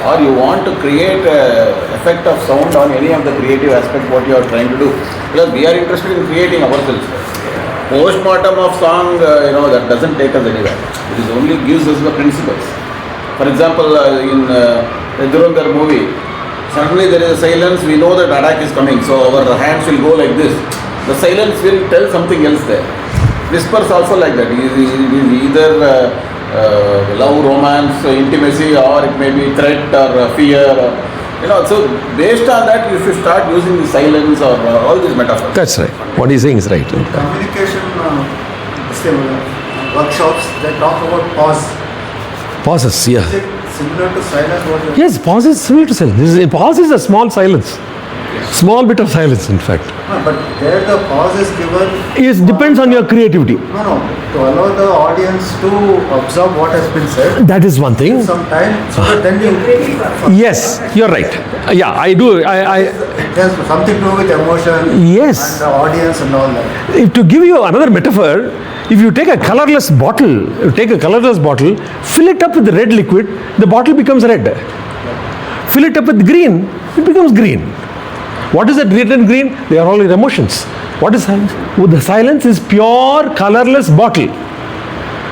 or you want to create an effect of sound on any of the creative aspect what you are trying to do. Because we are interested in creating ourselves. Post-mortem of song, that doesn't take us anywhere. It is only gives us the principles. For example, in the Durandar movie, suddenly there is a silence, we know that attack is coming, so our hands will go like this. The silence will tell something else there. Whispers also like that. It is either love, romance, intimacy, or it may be threat or fear. So based on that, you should start using the silence or all these metaphors. That's right. What he's saying is right. Communication workshops, they talk about pause. Pauses, yeah. Is it similar to silence? Yes, pause is similar to silence. Pause is a small silence. Small bit of silence, in fact. No, but there the pause is given. It depends on your creativity. No, to allow the audience to observe what has been said. That is one thing. Some time, so that then you. Yes, you're right. Yeah, I do. It has something to do with emotion. Yes. And the audience and all that. To give you another metaphor, if you take a colorless bottle, fill it up with the red liquid, the bottle becomes red. Fill it up with green, it becomes green. What is that red and green? They are all your emotions. What is silence? Oh, the silence is pure colorless bottle.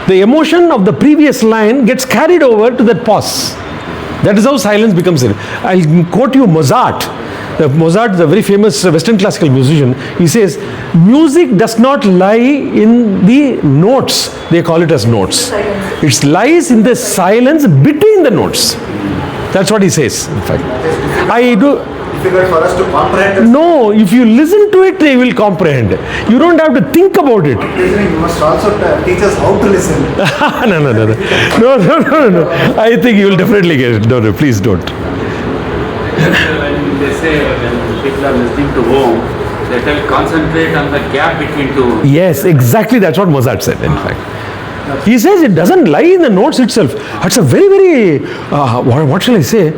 The emotion of the previous line gets carried over to that pause. That is how silence becomes it. I'll quote you Mozart. Mozart is a very famous Western classical musician. He says, music does not lie in the notes. They call it as notes. It lies in the silence between the notes. That's what he says, in fact. I do. Difficult for us to comprehend. No, if you listen to it, they will comprehend. You don't have to think about it. You must also teach us how to listen. No. I think you will definitely get it. No, please don't. When they say when people are listening to home, they tell concentrate on the gap between two. Yes, exactly. That's what Mozart said, in fact. He says it doesn't lie in the notes itself. It's a very, what shall I say?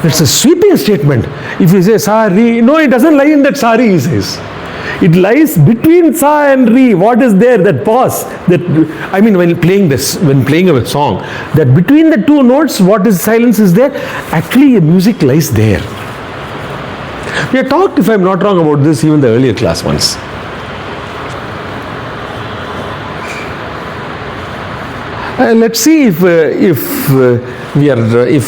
It's a sweeping statement. If you say sa, re, no, it doesn't lie in that sa, re, he says. It lies between sa and re. What is there? That pause. When playing a song, that between the two notes, what is silence is there? Actually, the music lies there. We have talked, if I'm not wrong, about this even the earlier class once. Let's see if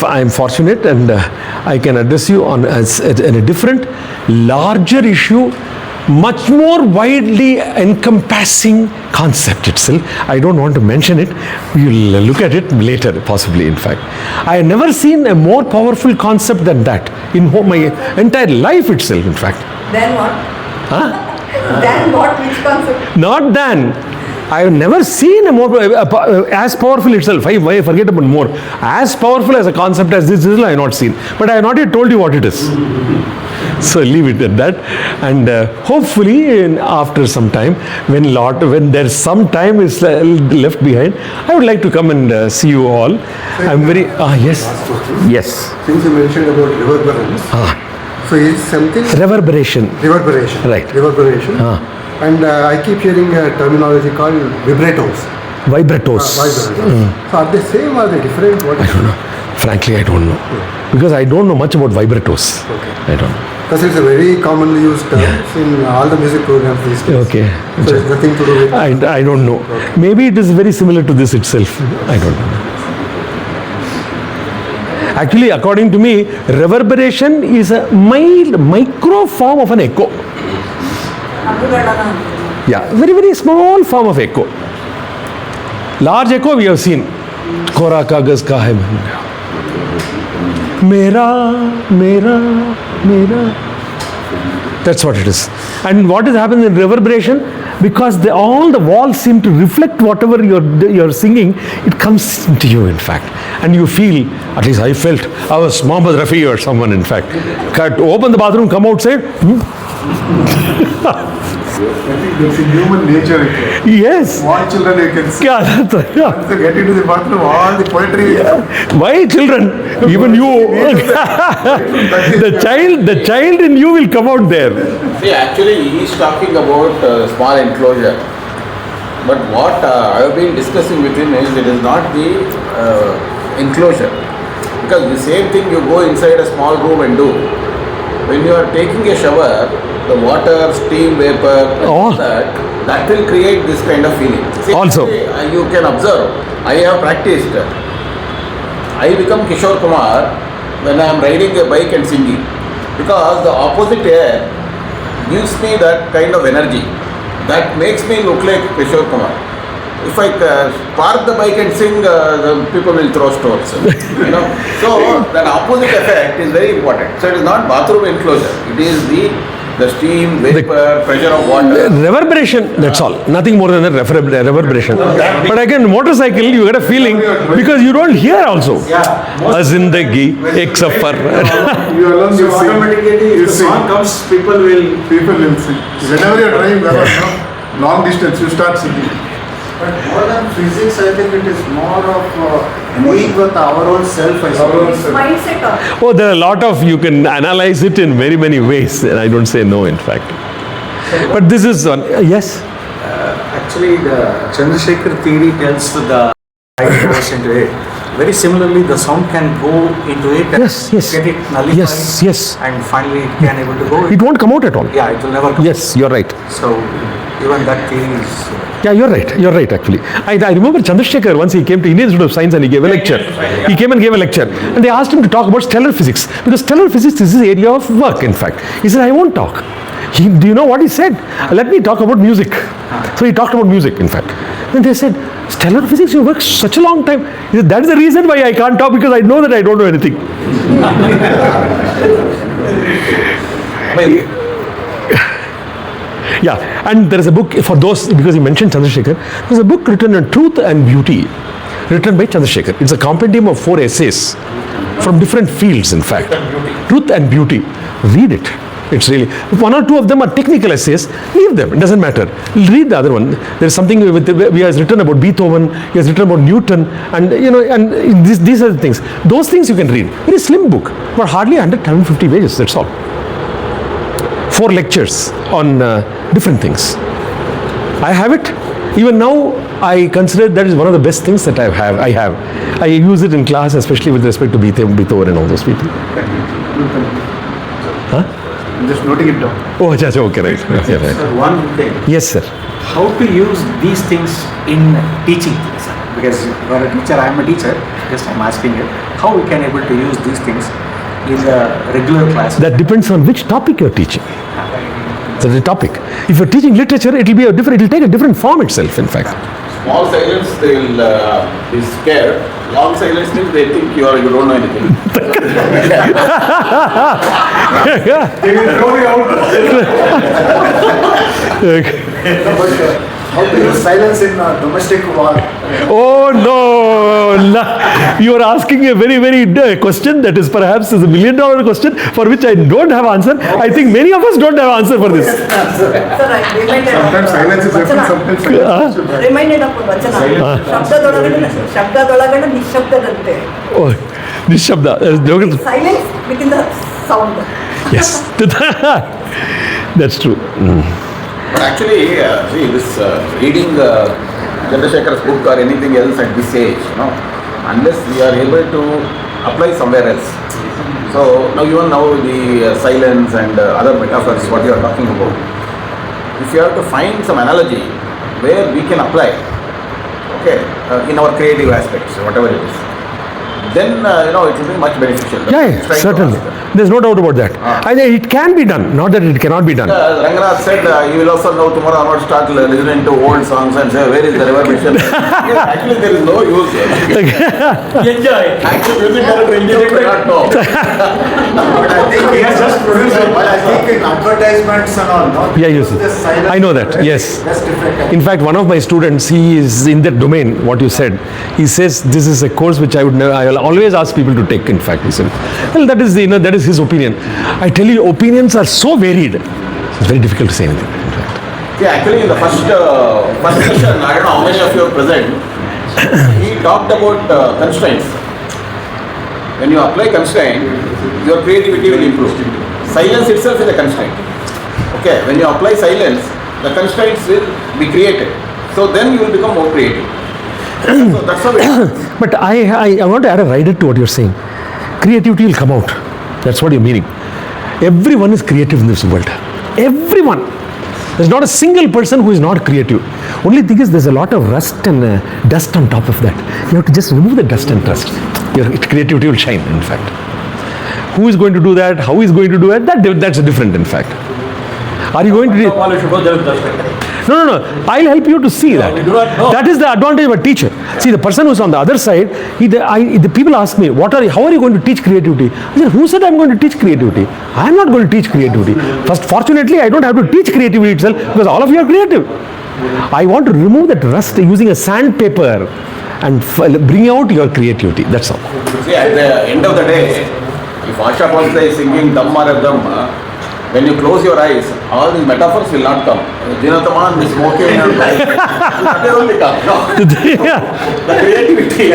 I'm fortunate and I can address you on a different, larger issue, much more widely encompassing concept itself. I don't want to mention it. We'll look at it later, possibly, in fact. I have never seen a more powerful concept than that in my entire life itself, in fact. Then what? Huh? Then what? Which concept? Not then. I have never seen a more as powerful itself. I forget about more. As powerful as a concept as this is, I have not seen. But I have not yet told you what it is. So leave it at that. And hopefully, after some time, when there's some time is left behind, I would like to come and see you all. I'm very yes. Yes. Since you mentioned about reverberance, so is something Reverberation. Right. Reverberation. And I keep hearing a terminology called vibrators. Vibrators. So are they same or are they different? What I don't know. Frankly, I don't know. Because I don't know much about vibrators. I don't know. Because it's a very commonly used term in all the music programs these days. Okay. So it's nothing to do with. I don't know. Okay. Maybe it is very similar to this itself. I don't know. Actually, according to me, reverberation is a mild, micro form of an echo. Yeah, very, very small form of echo. Large echo we have seen. Kora kagaz ka hai mera. That's what it is. And what is happening in reverberation? Because all the walls seem to reflect whatever you're singing, it comes into you, in fact. And you feel, at least I felt, I was Mohammed Rafi or someone, in fact. Open the bathroom, come outside. I think that's in human nature. Yes. Small children you can see. Yeah. Once they get into the bathroom, all the poetry. Why children? Even you. the child in you will come out there. See, actually, he is talking about small enclosure. But what I have been discussing with him is it is not the enclosure. Because the same thing you go inside a small room and do. When you are taking a shower, the water, steam, vapor, that will create this kind of feeling. See, Also. actually, you can observe, I have practiced. I become Kishore Kumar when I am riding a bike and singing. Because the opposite air gives me that kind of energy. That makes me look like Kishore Kumar. If I park the bike and sing, the people will throw stones. So that opposite effect is very important. So it is not bathroom enclosure. It is the steam, vapor, pressure of water. Reverberation, that's all. Nothing more than a reverberation. But again, motorcycle, you get a feeling because you don't hear also. A zindagi, ek safar. You alone you sing. Automatically, if the sing. song comes, people will sing. Whenever you are driving, long distance, you start singing. But more than physics, I think it is more of going with our own self. Mindset. Oh, there are a lot of, you can analyze it in very many ways. And I don't say no, in fact. But this is one, yes? actually the Chandrasekhar theory tells the right goes into it. very similarly the sound can go into it and Yes, yes. get it nullified. Yes, yes. And finally it can able to go. It won't come out at all. Yeah, it will never come. Yes, you're right. So even that theory is. Yeah, you're right actually. I remember Shekar once he came to Indian Institute of Science and he gave a lecture. He came and gave a lecture and they asked him to talk about stellar physics because stellar physics is his area of work in fact. He said, I won't talk. Do you know what he said? Let me talk about music. So he talked about music in fact. Then they said, stellar physics, you worked such a long time. He said, that is the reason why I can't talk because I know that I don't know anything. Yeah, and there is a book for those, because you mentioned Shekar, there's a book written on truth and beauty, written by Shekar. It's a compendium of 4 essays from different fields, in fact. Truth and beauty. Read it. It's really, if 1 or 2 of them are technical essays, leave them, it doesn't matter. Read the other one. There's something he has written about Beethoven, he has written about Newton, and these are the things. Those things you can read. Very slim book, but hardly 150 pages, that's all. 4 lectures on different things. I have it. Even now, I consider that is one of the best things that I have. I use it in class, especially with respect to Beethoven and all those people. Huh? I'm just noting it down. Oh, okay, right. Okay, right. Sir, one thing. Yes, sir. How to use these things in teaching? Sir? Because you are a teacher, I am a teacher. Just I'm asking you, how we can able to use these things in the regular class? That depends on which topic you're teaching. So the topic. If you're teaching literature, it will take a different form itself, in fact. Small silence, they will be scared. Long silence means they think you don't know anything. They will throw you out. How to use silence in domestic war? Oh no! You are asking a very, very question that is perhaps is $1 million question for which I don't have answer. I think many of us don't have answer for this. Sir, I reminded Sometimes silence is helpful, sometimes silence is bad. reminded of one vachana. ಶಬ್ದದೊಳಗಡೆ ನಿಶ್ಶಬ್ದದಂತೆ. Oh, Nishabda. Silence within the sound. Yes. That's true. But actually, see, this reading Shekar's book or anything else at this age, unless we are able to apply somewhere else. So even now the silence and other metaphors, what you are talking about, if you have to find some analogy where we can apply, okay, in our creative aspects, whatever it is, then it will be much beneficial. Yeah, certainly. There's no doubt about that. And it can be done, not that it cannot be done. Ranganath said, you will also know tomorrow I will start listening to old songs and say, where is the river mission? Actually, there is no use. Enjoy. Actually, music director engineer cannot know. But I think he has just produced it. But I think in advertisements and all, no? Yeah, yes. Just silence. I know that, yes. That's different. In fact, one of my students, he is in that domain, what you said. He says, this is a course which I will always ask people to take, in fact. He said, well, that is his opinion. I tell you, opinions are so varied. It's very difficult to say anything, in fact. Yeah, actually, in the first session, I don't know how many of you are present, he talked about constraints. When you apply constraint, your creativity will improve. Silence itself is a constraint. Okay, when you apply silence, the constraints will be created. So then you will become more creative. So that's how it is. But I want to add a rider to what you're saying. Creativity will come out. That's what you're meaning. Everyone is creative in this world. Everyone. There's not a single person who is not creative. Only thing is there's a lot of rust and dust on top of that. You have to just remove the dust and dust. Your creativity will shine, in fact. Who is going to do that? How is going to do it? That's different, in fact. Are you going to... No. I'll help you to see that. That is the advantage of a teacher. See, the person who's on the other side, the people ask me, how are you going to teach creativity? I said, who said I'm going to teach creativity? I'm not going to teach creativity. First, fortunately, I don't have to teach creativity itself because all of you are creative. I want to remove that rust using a sandpaper and bring out your creativity. That's all. See, at the end of the day, if Asha Pasda is singing Dhamma Dhamma, when you close your eyes, all these metaphors will not come. Dinataman is smoking and that will only come. No. The creativity,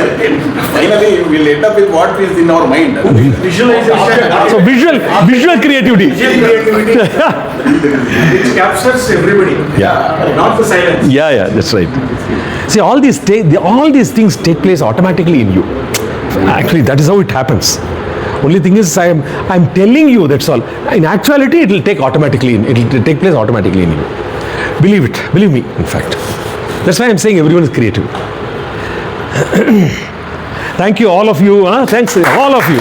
finally we will end up with what is in our mind. Visualization. So visual creativity. Which captures everybody. Yeah. Not the silence. Yeah, that's right. See, all these things take place automatically in you. Actually, that is how it happens. Only thing is, I'm telling you, that's all. In actuality, it will take automatically. It will take place automatically in you. Believe it. Believe me, in fact. That's why I'm saying everyone is creative. Thank you, all of you. Thanks, all of you.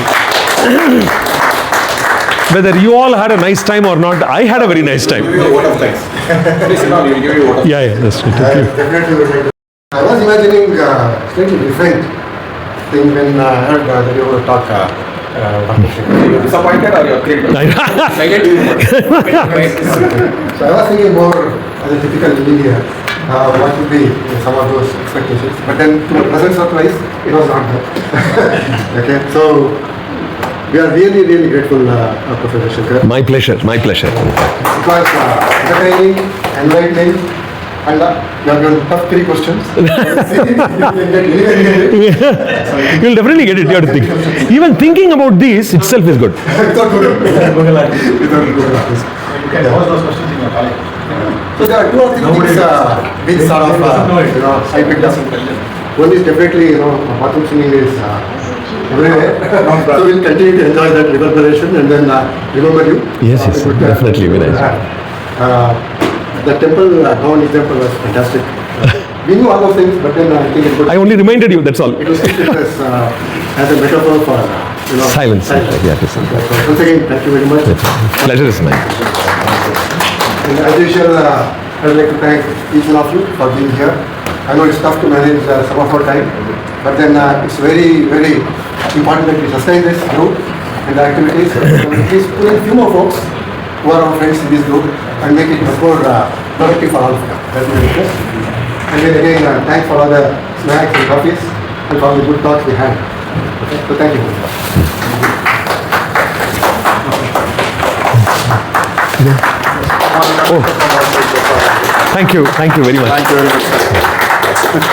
Whether you all had a nice time or not, I had a very nice time. Give you a vote of thanks. Please sit down, we'll give you a vote of Yeah, that's right. Thank you. Definitely would like to. I was imagining slightly different thing when I heard that you were talk. Dr. Shekar. You're disappointed or you're thrilled? Negative. So I was thinking more as a typical engineer, what would be some of those expectations. But then to my pleasant surprise, it was not that. Okay, so we are really, really grateful, Professor Shekar. My pleasure, my pleasure. It was entertaining, enlightening, and you have given tough 3 questions. You'll definitely get it. You have to think. Even thinking about this itself is good. Without Google. Without Google. You can pose those questions in your college. So there are 2 or 3 things which sort of, I picked up. One is definitely, bathroom singing is everywhere. So we'll continue to enjoy that reverberation and then remember you. Yes, definitely. Very nice. The temple, Bhavani temple was fantastic. We knew all those things, but then I think it would. I only reminded you, that's all. It was treated as a metaphor for Silence. Yeah, it is. So once again, thank you very much. Pleasure is mine. And as usual, I would like to thank each one of you for being here. I know it's tough to manage some of our time, but then it's very, very important that we sustain this group and the activities. Please put in a few more folks who are our friends in this group and make it much more productive for all of you. That's my request. And then again, thanks for all the snacks and coffees and for all the good talks we had. Okay? So thank you. Thank you very much. Thank you very much.